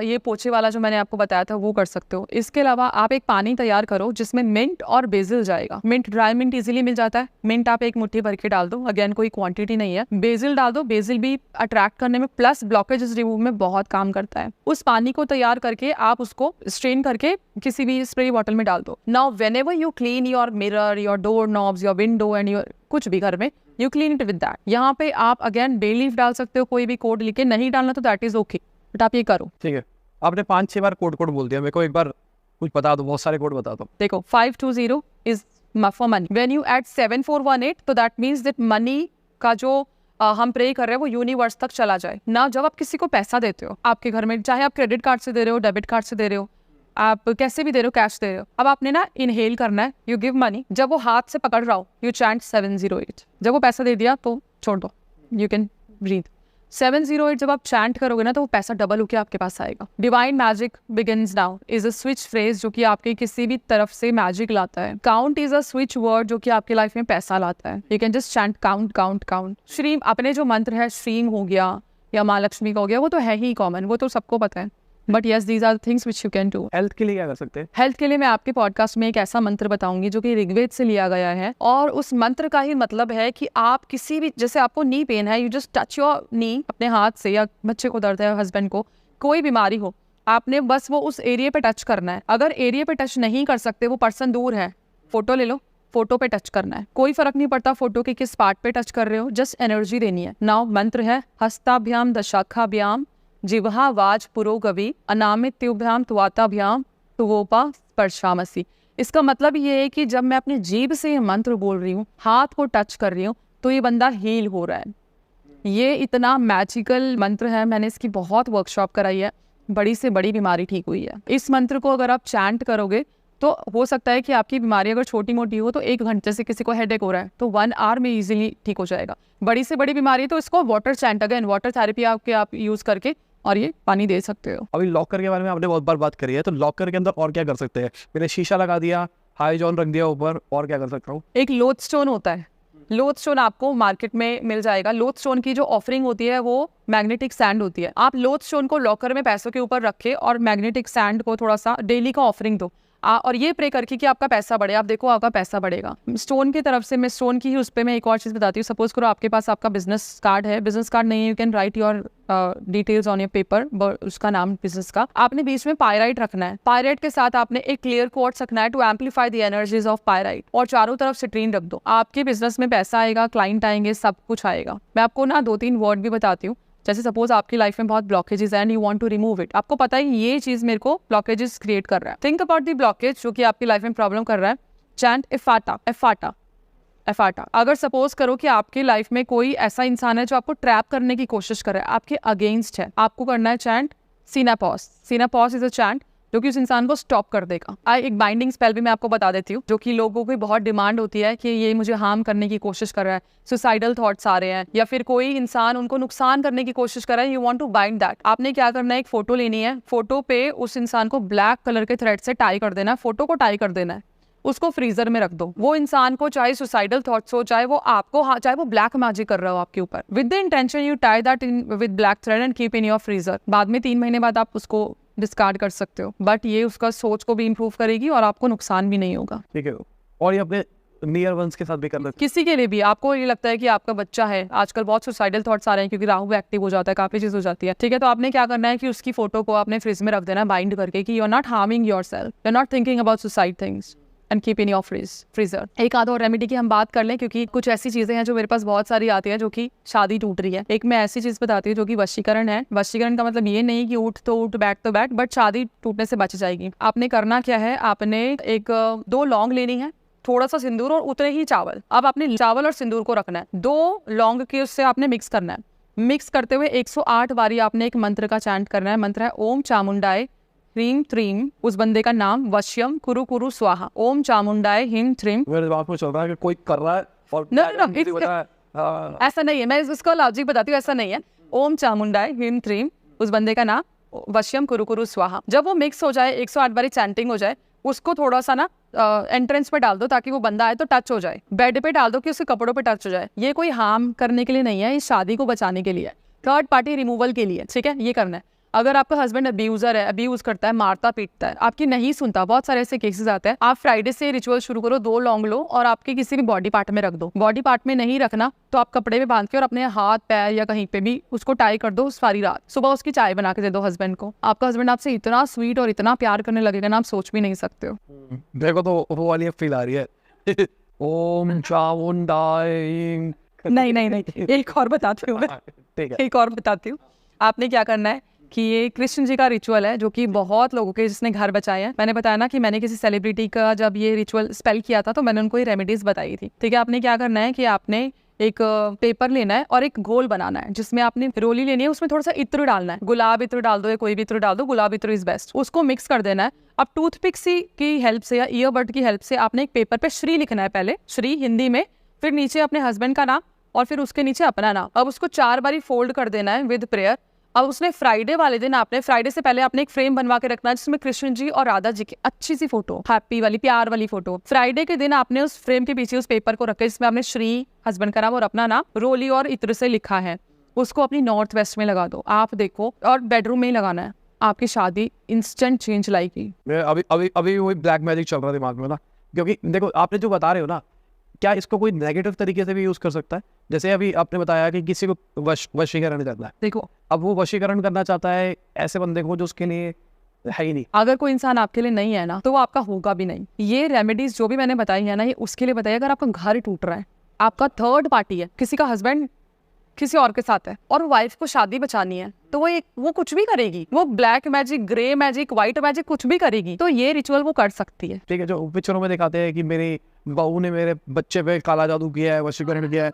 ये पोछे वाला जो मैंने आपको बताया था वो कर सकते हो। इसके अलावा आप एक पानी तैयार करो जिसमें मिंट और बेसिल जाएगा। मिंट, ड्राई मिंट इजीली मिल जाता है। मिंट आप एक मुट्ठी भर के डाल दो, अगेन कोई क्वांटिटी नहीं है। बेसिल डाल दो, बेसिल भी अट्रैक्ट करने में प्लस ब्लॉकेजेस रिमूव में बहुत काम करता है। उस पानी को तैयार करके आप उसको स्ट्रेन करके किसी भी स्प्रे बॉटल में डाल दो। Now whenever you clean your mirror, your door knobs, your window and your कुछ भी घर में, you clean it with that. यहाँ पे आप अगेन बे लीफ डाल सकते हो, कोई भी कोड लिखे, नहीं डालना तो दैट इज ओके, बट आप ये करो। ठीक है, आपने 5-6 बार कोड बोल दिया, मेरे को एक बार कुछ बता दो, बहुत सारे कोड बता दो। देखो 520 is for money. When you add 7418 तो दैट मीन्स दैट मनी का जो हम प्रे कर रहे हैं वो यूनिवर्स तक चला जाए ना। जब आप किसी को पैसा देते हो आपके घर में, चाहे आप क्रेडिट कार्ड से दे रहे हो, डेबिट कार्ड से दे रहे हो, आप कैसे भी दे रहे हो, कैश दे रहे हो, अब आपने ना इनहेल करना है, यू गिव मनी। जब वो हाथ से पकड़ रहा हो यू चैंट 708। जब वो पैसा दे दिया तो छोड़ दो, यू कैन ब्रीथ। 708 जब आप चैंट करोगे ना तो वो पैसा डबल होकर आपके पास आएगा। Divine magic begins now is a switch phrase जो कि आपके किसी भी तरफ से मैजिक लाता है। Count is a switch word जो कि आपके लाइफ में पैसा लाता है। You can just chant count count count. श्रीम, अपने जो मंत्र है, श्रीम हो गया या माँ लक्ष्मी का हो गया, वो तो है ही कॉमन, वो तो सबको पता है। But yes, these are things which you can do. Health के लिए क्या कर सकते हैं? हेल्थ के लिए मैं आपके पॉडकास्ट में एक ऐसा मंत्र बताऊंगी जो कि ऋग्वेद से लिया गया है, और उस मंत्र का ही मतलब है कि आप किसी भी, जैसे आपको नी पेन है, you just touch your knee अपने हाथ से, या बच्चे को दर्द है, हस्बैंड को, कोई बीमारी हो, आपने बस वो उस एरिया पे टच करना है। अगर एरिया पे टच नहीं कर सकते, वो पर्सन दूर है, फोटो ले लो, फोटो पे टच करना है। कोई फर्क नहीं पड़ता फोटो के किस पार्ट पे टच कर रहे हो, जस्ट एनर्जी देनी है। नाउ मंत्र है हस्ताभ्याम दशाखाभ्याम जिह्वा वाज पुरोगवी अनामित्युभ्याम त्वाताभ्याम तुवोपा स्पर्शामसी। इसका मतलब ये है कि जब मैं अपनी जीभ से ये मंत्र बोल रही हूँ, हाथ को टच कर रही हूँ, तो ये बंदा हील हो रहा है। ये इतना मैजिकल मंत्र है, मैंने इसकी बहुत वर्कशॉप कराई है, बड़ी से बड़ी बीमारी ठीक हुई है। इस मंत्र को अगर आप चैंट करोगे तो हो सकता है कि आपकी बीमारी अगर छोटी मोटी हो तो 1 घंटे से, किसी को हेडेक हो रहा है तो 1 आवर में इजीली ठीक हो जाएगा। बड़ी से बड़ी बीमारी है तो इसको water chant, again water therapy आप यूज करके और ये पानी दे सकते हो। अभी लॉकर के बारे में आपने बहुत बार बात करी है, तो लॉकर के अंदर और क्या कर सकते हैं? मैंने शीशा लगा दिया, हाई जॉन रख दिया ऊपर, और क्या कर सकता हूँ? एक लोथ स्टोन होता है, लोथ स्टोन आपको मार्केट में मिल जाएगा। लोथ स्टोन की जो ऑफरिंग होती है वो मैग्नेटिक सैंड होती है। आप लोथ स्टोन को लॉकर में पैसों के ऊपर रखे और मैग्नेटिक सैंड को थोड़ा सा डेली का ऑफरिंग दो, और ये प्रे करके कि आपका पैसा बढ़े। आप देखो आपका पैसा बढ़ेगा स्टोन की तरफ से। मैं स्टोन की ही उस पर मैं एक और चीज़ बताती हूँ। सपोज करो आपके पास आपका बिजनेस कार्ड है, बिजनेस कार्ड नहीं है, you can right your details on your paper, उसका नाम बिजनेस का। आपने बीच में पायराइट रखना है, पायराइट के साथ आपने एक क्लियर क्वार्ट्ज रखना है to amplify the energies of pyrite, और चारों तरफ सिट्रीन रख दो। आपके बिजनेस में पैसा आएगा, क्लाइंट आएंगे, सब कुछ आएगा। मैं आपको ना 2-3 वर्ड भी बताती हूँ। जैसे सपोज आपकी लाइफ में बहुत ब्लॉकेजेस है and you want to remove it, आपको पता है ये चीज मेरे को ब्लॉकेजेस क्रिएट कर रहा है। थिंक अबाउट द ब्लॉकेज जो कि आपकी लाइफ में प्रॉब्लम कर रहा है। चैंट एफाटा एफाटा एफाटा। अगर सपोज करो कि आपकी लाइफ में कोई ऐसा इंसान है जो आपको ट्रैप करने की कोशिश कर रहा है, आपके अगेंस्ट है, आपको करना है चैंट सीनापॉस। सीनापॉस इज अ चैंट जो कि उस इंसान को स्टॉप कर देगा। एक बाइंडिंग स्पेल भी मैं आपको बता देती हूँ, जो कि लोगों की बहुत डिमांड होती है कि ये मुझे हार्म करने की कोशिश कर रहा है, सुसाइडल थॉट्स आ रहे हैं, या फिर कोई इंसान उनको नुकसान करने की कोशिश कर रहा है, you want to bind that. आपने क्या करना है, एक फोटो लेनी है, फोटो पे उस इंसान को ब्लैक कलर के थ्रेड से टाई कर देना है, फोटो को टाई कर देना है, उसको फ्रीजर में रख दो। वो इंसान को चाहे सुसाइडल थॉट्स हो, चाहे वो आपको, चाहे वो ब्लैक मैजिक कर रहा हो आपके ऊपर, with the intention you tie that in with black thread and keep in your freezer. बाद में 3 महीने बाद आप उसको डिस्कार्ड कर सकते हो, बट ये उसका सोच को भी इम्प्रूव करेगी और आपको नुकसान भी नहीं होगा। ठीक है, और ये अपने नियर वंस के साथ भी करना। किसी के लिए भी आपको ये लगता है कि आपका बच्चा है, आजकल बहुत सुसाइडल थॉट्स आ रहे हैं क्योंकि राहु एक्टिव हो जाता है, काफी चीज हो जाती है, ठीक है, तो आपने क्या करना है कि उसकी फोटो को अपने फ्रिज में रख देना बाइंड करके कि you are not harming yourself, you are not thinking about suicide things and keep in your freezer. एक आध और रेमेडी की हम बात कर लें, क्योंकि कुछ ऐसी चीजें हैं जो मेरे पास बहुत सारी आती है जो कि शादी टूट रही है। एक मैं ऐसी चीज बताती हूँ जो कि वशीकरण है। वशीकरण का मतलब ये नहीं कि उठ तो उठ, बैठ तो बैठ, बट शादी टूटने से बच जाएगी। आपने करना क्या है, आपने 2 लौंग लेनी है, थोड़ा सा सिंदूर और उतने ही चावल। अब आपने चावल और सिंदूर को रखना है, 2 लौंग के उससे आपने मिक्स करना है। मिक्स करते हुए 108 बारी आपने एक मंत्र का चैंट करना है। मंत्र है ओम चामुंडाय ह्रीम त्रीम, उस बंदे का नाम वश्यम कुरु कुरु स्वाहा। ओम चामुंडाय हिम थ्रीम। मेरे दिमाग में चल रहा है कि कोई कर रहा है और ऐसा नहीं है, मैं इसको लॉजिक बताती हूँ, ऐसा नहीं है। ओम चामुंडाय हिम थ्रीम, उस बंदे का नाम वश्यम कुरु कुरु स्वाहा। जब वो मिक्स हो जाए, 108 बारी चैंटिंग हो जाए, उसको थोड़ा सा ना एंट्रेंस पे डाल दो ताकि वो बंदा आए तो टच हो जाए। बेड पे डाल दो कि उसके कपड़ों पे टच हो जाए। ये कोई हार्म करने के लिए नहीं है, इस शादी को बचाने के लिए, थर्ड पार्टी रिमूवल के लिए, ठीक है, ये करना है। अगर आपका हस्बैंड अब्यूजर है, अब्यूज करता है, मारता पीटता है, आपकी नहीं सुनता, बहुत सारे ऐसे केसेस आते हैं, आप फ्राइडे से रिचुअल शुरू करो, 2 लौंग लो और आपके किसी भी बॉडी पार्ट में रख दो। बॉडी पार्ट में नहीं रखना तो आप कपड़े में बांध के और अपने हाथ पैर या कहीं पे भी उसको टाई कर दो सारी रात। सुबह उसकी चाय बना के दे दो हस्बैंड को। आपका हस्बैंड आपसे इतना स्वीट और इतना प्यार करने लगेगा ना, आप सोच भी नहीं सकते हो। देखो तो वो वाली फील आ रही है ओम चामुंडाय। नहीं, एक और बताती हूँ, ठीक है, एक और बताती हूँ। आपने क्या करना है कि ये कृष्ण जी का रिचुअल है जो कि बहुत लोगों के जिसने घर बचाए हैं। मैंने बताया ना कि मैंने किसी सेलिब्रिटी का जब ये रिचुअल स्पेल किया था तो मैंने उनको ये रेमेडीज बताई थी, ठीक है। आपने क्या करना है कि आपने एक पेपर लेना है और एक घोल बनाना है जिसमें आपने रोली लेनी है, उसमें थोड़ा सा इत्र डालना है, गुलाब इत्र डाल दो या कोई भी इत्र डाल दो, गुलाब इत्र इज बेस्ट। उसको मिक्स कर देना है। अब टूथपिक की हेल्प से या ईयरबड की हेल्प से आपने एक पेपर पे श्री लिखना है, पहले श्री हिंदी में, फिर नीचे अपने हस्बैंड का नाम और फिर उसके नीचे अपना नाम। अब उसको 4 बारी फोल्ड कर देना है विद प्रेयर। अब उसने फ्राइडे वाले दिन, आपने फ्राइडे से पहले आपने एक फ्रेम बनवा के रखना है जिसमें कृष्ण जी और राधा जी की अच्छी सी फोटो, हैप्पी वाली, प्यार वाली फोटो। फ्राइडे के दिन आपने उस फ्रेम के पीछे उस पेपर को रखा जिसमें आपने श्री हस्बैंड का नाम और अपना नाम रोली और इत्र से लिखा है, उसको अपनी नॉर्थ वेस्ट में लगा दो। आप देखो, और बेडरूम में ही लगाना है, आपकी शादी इंस्टेंट चेंज लाएगी। अभी वही ब्लैक मैजिक चल रहा है दिमाग में ना, क्योंकि देखो आपने जो बता रहे हो ना, क्या इसको कोई नेगेटिव तरीके से भी यूज कर सकता है? जैसे अभी आपने बताया कि किसी को वशीकरण करना है, देखो अब वो वशीकरण करना चाहता है ऐसे बंदे को जो उसके लिए है ही नहीं। अगर कोई इंसान आपके लिए नहीं है ना तो वो आपका होगा भी नहीं। ये रेमेडीज जो भी मैंने बताई है ना, ये उसके लिए बताइए अगर आपका घर टूट रहा है, आपका थर्ड पार्टी है, किसी का हस्बैंड किसी और के साथ है और वाइफ को शादी बचानी है, तो वो कुछ भी करेगी, वो black magic, grey magic, white magic कुछ भी करेगी, तो ये रिचुअल वो कर सकती है। ठीक है, जो पिक्चरों में दिखाते हैं कि मेरी बहू ने मेरे बच्चे पे काला जादू किया है, वशीकरण किया है,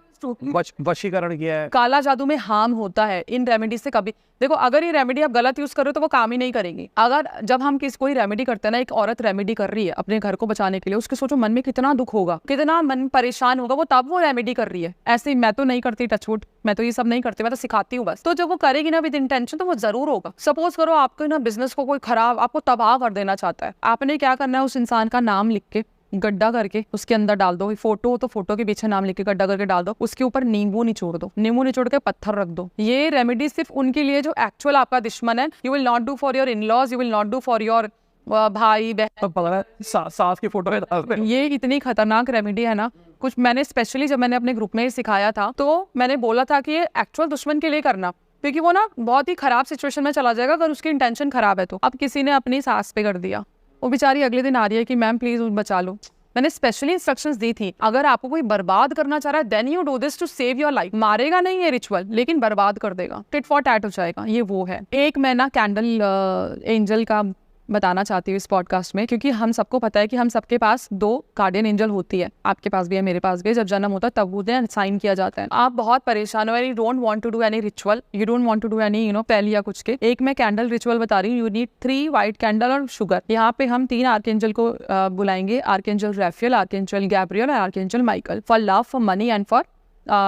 वशीकरण किया है। काला जादू में हार्म होता है इन रेमेडी से। कभी देखो, अगर ये रेमेडी आप गलत यूज करो तो वो काम ही नहीं करेगी। अगर जब हम कोई रेमेडी करते हैं ना, एक औरत रेमेडी कर रही है अपने घर को बचाने के लिए, उसके सोचो मन में कितना दुख होगा, कितना मन परेशान होगा वो, तब वो रेमेडी कर रही है। ऐसे मैं तो नहीं करती, टचवुड, मैं तो ये सब नहीं करती, मैं तो सिखाती हूँ बस। तो जब वो करेगी ना विद इंटेंशन तो वो जरूर होगा। सपोज करो आपके ना बिजनेस को कोई खराब, आपको तबाह कर देना चाहता है, आपने क्या करना है, उस इंसान का नाम लिख के गड्ढा करके उसके अंदर डाल दो, फोटो हो तो फोटो के पीछे नाम लिख के गड्ढा करके डाल दो, उसके ऊपर नींबू निचोड़ दो, नींबू निचोड़ के पत्थर रख दो। ये रेमेडी सिर्फ उनके लिए जो एक्चुअल आपका दुश्मन है। You will not do for your in-laws, you will not do for your भाई बहन। सास की फोटो है। ये इतनी खतरनाक रेमेडी है ना, कुछ मैंने स्पेशली जब मैंने अपने ग्रुप में सिखाया था तो मैंने बोला था कि ये एक्चुअल दुश्मन के लिए करना, क्योंकि वो ना बहुत ही खराब सिचुएशन में चला जाएगा अगर उसकी इंटेंशन खराब है तो। अब किसी ने अपनी सास पे कर दिया, वो बेचारी अगले दिन आ रही है कि मैम प्लीज बचा लो। मैंने स्पेशली इंस्ट्रक्शंस दी थी, अगर आपको कोई बर्बाद करना चाह रहा है then you do this to save your life. मारेगा नहीं ये रिचुअल, लेकिन बर्बाद कर देगा, टिट फॉर टैट हो जाएगा। ये वो है। एक मैं ना कैंडल एंजल का बताना चाहती हूँ इस पॉडकास्ट में, क्योंकि हम सबको पता है कि हम सबके पास 2 गार्डियन एंजल होती है, आपके पास भी है, मेरे पास भी है। जब जन्म होता है तब उन्हें साइन किया जाता है। आप बहुत परेशान हो, you don't want to do any ritual, you don't want to do any spell या कुछ के। एक मैं कैंडल रिचुअल बता रही हूँ। यू नीड 3 व्हाइट कैंडल और शुगर। यहाँ पे हम 3 आर्कएंजल को बुलाएंगे, आर्कएंजल रैफेल, आर्कएंजल गैब्रियल और archangel Michael, for love, for money and for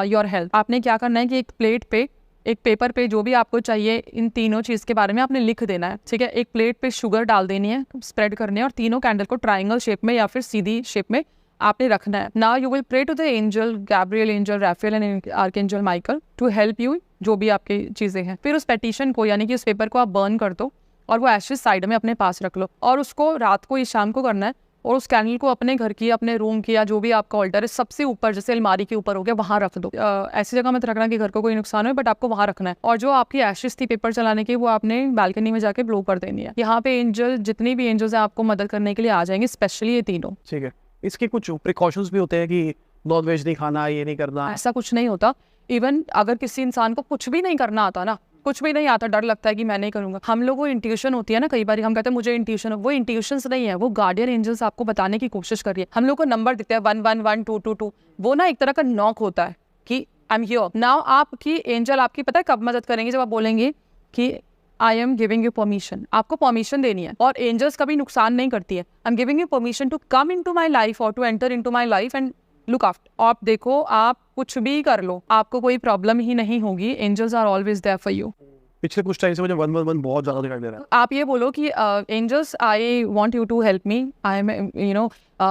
your health. आपने क्या करना है कि एक प्लेट पे एक पेपर पे जो भी आपको चाहिए इन तीनों चीज़ के बारे में आपने लिख देना है, ठीक है। एक प्लेट पे शुगर डाल देनी है, स्प्रेड करनी है और तीनों कैंडल को ट्राइंगल शेप में या फिर सीधी शेप में आपने रखना है। Now you will pray to the angel Gabriel, angel Raphael and archangel Michael to help you, जो भी आपकी चीज़ें हैं। फिर उस पेटिशन को यानी कि उस पेपर को आप बर्न कर दो और वो एशेज साइड में अपने पास रख लो और उसको रात को या शाम को करना है और उस कैंडल को अपने घर की, अपने रूम की या जो भी आपका ऑल्टर है सबसे ऊपर, जैसे अलमारी के ऊपर हो गया, वहाँ रख दो। ऐसी जगह मत रखना कि घर को कोई नुकसान हो, बट आपको वहाँ रखना है। और जो आपकी एशेज थी पेपर चलाने की, वो आपने बालकनी में जाके ब्लो कर देनी है। यहाँ पे एंजल, जितनी भी एंजल्स हैं आपको मदद करने के लिए आ जाएंगे, स्पेशली ये तीनों। ठीक है, इसके कुछ प्रिकॉशंस भी होते हैं कि नॉन वेज नहीं खाना, ये नहीं करना? ऐसा कुछ नहीं होता। इवन अगर किसी इंसान को कुछ भी नहीं करना आता ना, कुछ भी नहीं आता, डर लगता है कि मैं नहीं करूंगा, हम लोग वो इंट्यूशन होती है ना, कई बार हम कहते हैं मुझे इंट्यूशन, वो इंट्यूशंस नहीं है, वो गार्डियन एंजल्स आपको बताने की कोशिश कर रही है। हम लोग को नंबर देते हैं 111222, वो ना एक तरह का नॉक होता है कि आई एम हियर नाउ। आपकी एंजल आपकी पता है कब मदद करेंगे? जब आप बोलेंगे कि I am giving you permission, आपको परमिशन देनी है। और एंजल्स कभी नुकसान नहीं करती है। I am giving you permission to come into my life और to enter into my life and look after. आप देखो, आप कुछ भी कर लो, आपको कोई प्रॉब्लम ही नहीं होगी। Angels are always there for you. पिछले कुछ टाइम से मुझे 111 बहुत ज़्यादा दिखाई दे रहा है। आप ये बोलो कि angels, I want you to help me, I am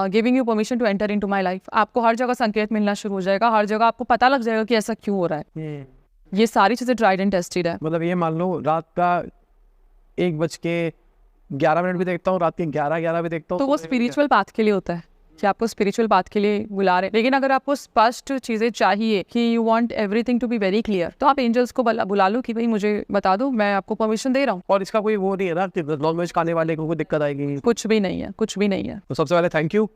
giving you permission to enter into my life. आपको हर जगह संकेत मिलना शुरू हो जाएगा, हर जगह आपको पता लग जाएगा कि ऐसा क्यों हो रहा है। ये सारी चीज़ें ट्राइड एंड टेस्टेड है। मतलब ये मान लो रात का 1:11 भी देखता हूँ, रात के 11:11 भी देखता हूँ, तो वो स्पिरिचुअल पाथ के लिए होता है कि आपको स्पिरिचुअल पाथ के लिए बुला रहे हैं। लेकिन अगर आपको स्पष्ट चीज़ें चाहिए कि you want everything to be very clear, तो आप एंजल्स को बुला लो कि भाई मुझे बता दो, मैं आपको परमिशन दे रहा हूँ। और इसका कोई वो नहीं है ना कि नॉन वेज खाने वाले को कोई दिक्कत आएगी? कुछ भी नहीं है, कुछ भी नहीं है। तो सबसे पहले थैंक यू,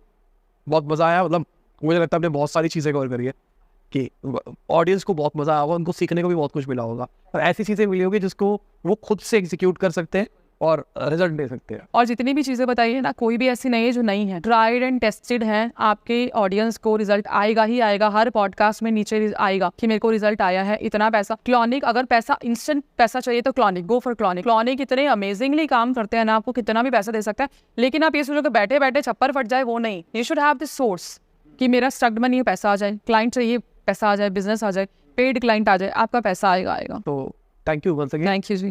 बहुत मज़ा आया। मतलब मुझे लगता है हमने बहुत सारी चीज़ें कवर करी है कि ऑडियंस को बहुत मज़ा आया होगा, उनको सीखने को भी बहुत कुछ मिला होगा और ऐसी चीज़ें मिली होगी जिसको वो खुद से एग्जीक्यूट कर सकते हैं और रिजल्ट दे सकते हैं। और जितनी भी चीज़ें बताई है ना, कोई भी ऐसी नहीं है जो नहीं है, ट्राइड एंड टेस्टेड है। आपके ऑडियंस को रिजल्ट आएगा ही आएगा। हर पॉडकास्ट में नीचे आएगा कि मेरे को रिजल्ट आया है, इतना पैसा। क्लॉनिक, अगर पैसा इंस्टेंट पैसा चाहिए तो clonic, go for clonic. Clonic इतने अमेजिंगली काम करते हैं ना, आपको कितना भी पैसा दे सकता है। लेकिन आप ये सोचो कि बैठे बैठे छप्पर फट जाए, वो नहीं। You should have this source कि मेरा स्टक्ड मनी पैसा आ जाए, क्लाइंट चाहिए पैसा आ जाए, बिजनेस आ जाए, पेड क्लाइंट आ जाए, आपका पैसा आएगा। तो thank you once again. Thank you ji.